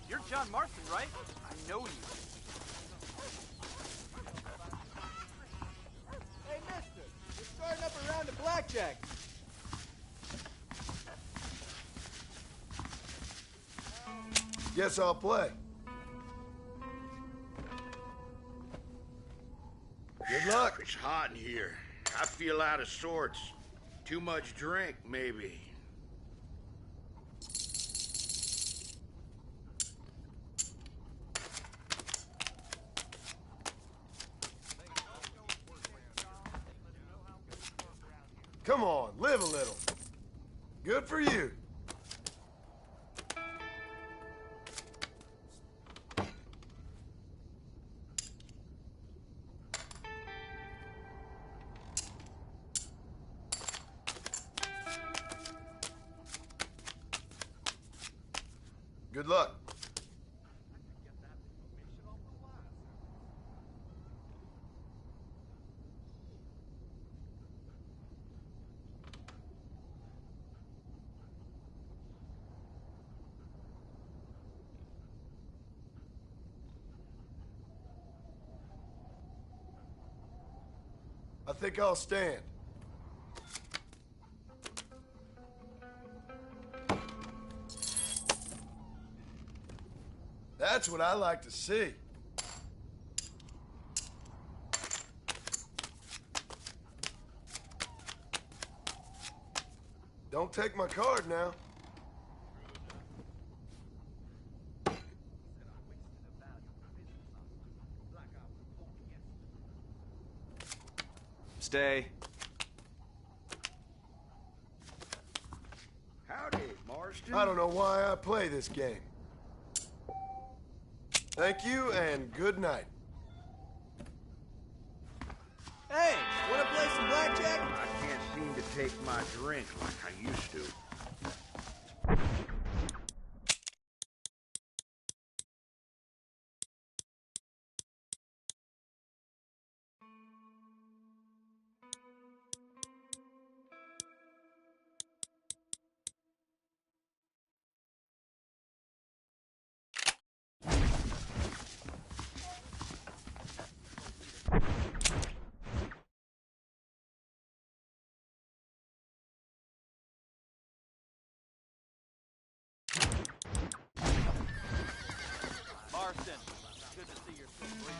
You're John Marston, right? I know you. Hey, mister, we're starting up a round of blackjack. Guess I'll play. Good luck. It's hot in here. I feel out of sorts. Too much drink, maybe. Come on, live a little. Good for you. Good luck. I think I'll stand. That's what I like to see. Don't take my card now. Stay. Howdy, Marston. I don't know why I play this game. Thank you and good night. Hey, wanna play some blackjack? I can't seem to take my drink like I used to. Marston, good to see you're so free.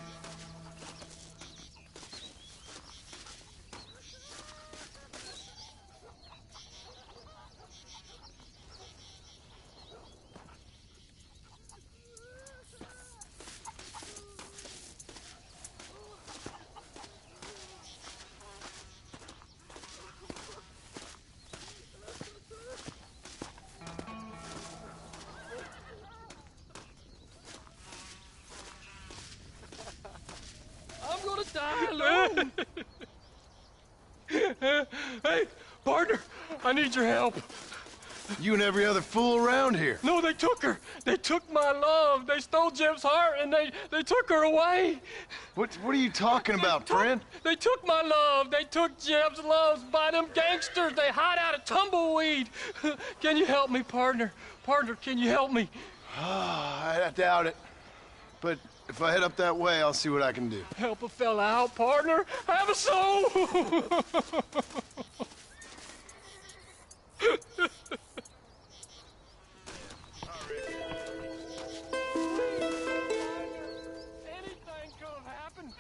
Hey, partner, I need your help. You and every other fool around here. No, they took her. They took my love. They stole Jeb's heart, and they took her away. What are you talking about, friend? They took my love. They took Jeb's loves by them gangsters. They hide out of Tumbleweed. Can you help me, partner? Partner, can you help me? I doubt it. But if I head up that way, I'll see what I can do. Help a fella out, partner. Have a soul. Anything could have happened.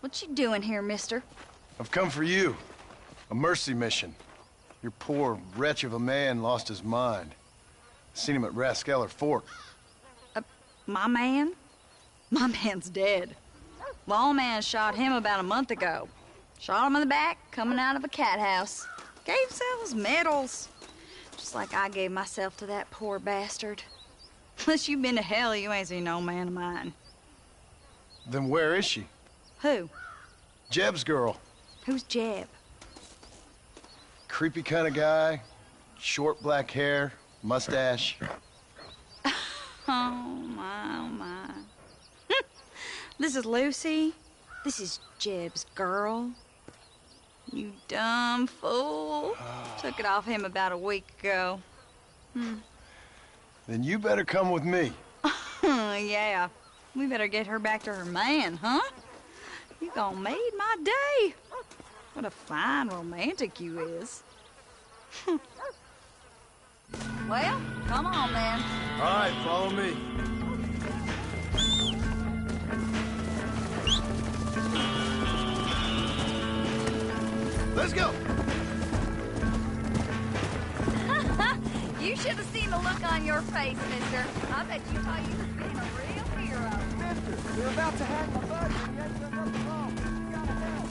What you doing here, mister? I've come for you. A mercy mission. Your poor wretch of a man lost his mind. Seen him at Raskeller Fort. My man? My man's dead. Lawman shot him about a month ago. Shot him in the back, coming out of a cat house. Gave himself medals. Just like I gave myself to that poor bastard. Unless you've been to hell, you ain't seen no man of mine. Then where is she? Who? Jeb's girl. Who's Jeb? Creepy kind of guy. Short black hair, mustache. Oh, my. This is Lucy. This is Jeb's girl. You dumb fool. Took it off him about a week ago. Then you better come with me. Yeah. We better get her back to her man, huh? You gonna made my day. What a fine romantic you is. Well, come on then. All right, follow me. Let's go. You should have seen the look on your face, mister. I bet you thought you was being a real hero. Mister, they're about to hack my buddy. He hasn't done nothing wrong. You gotta help.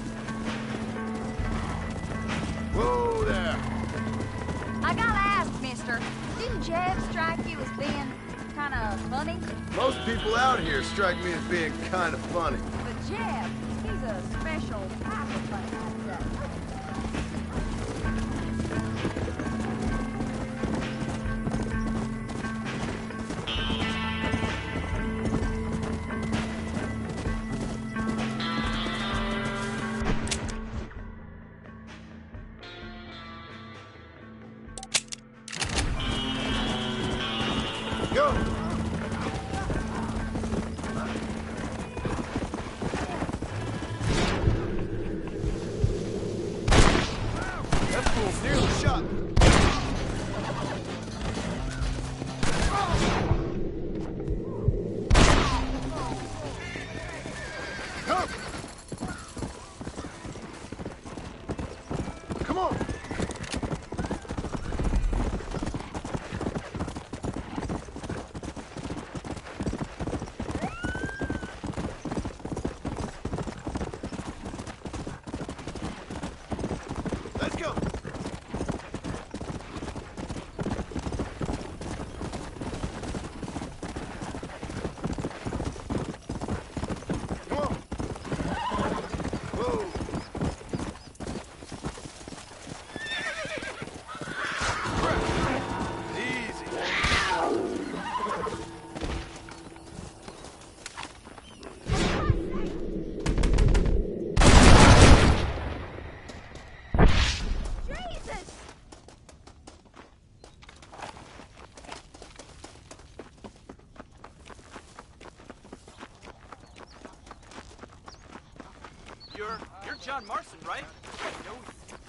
Whoa there. I gotta ask, mister, didn't Jeb strike you as being kind of funny? Most people out here strike me as being kind of funny. But Jeb, he's a special type of funny, I'd say. gate's nearly shut. Come on! Let's go. Come on! Whoa! You're John Marston, right? I know you.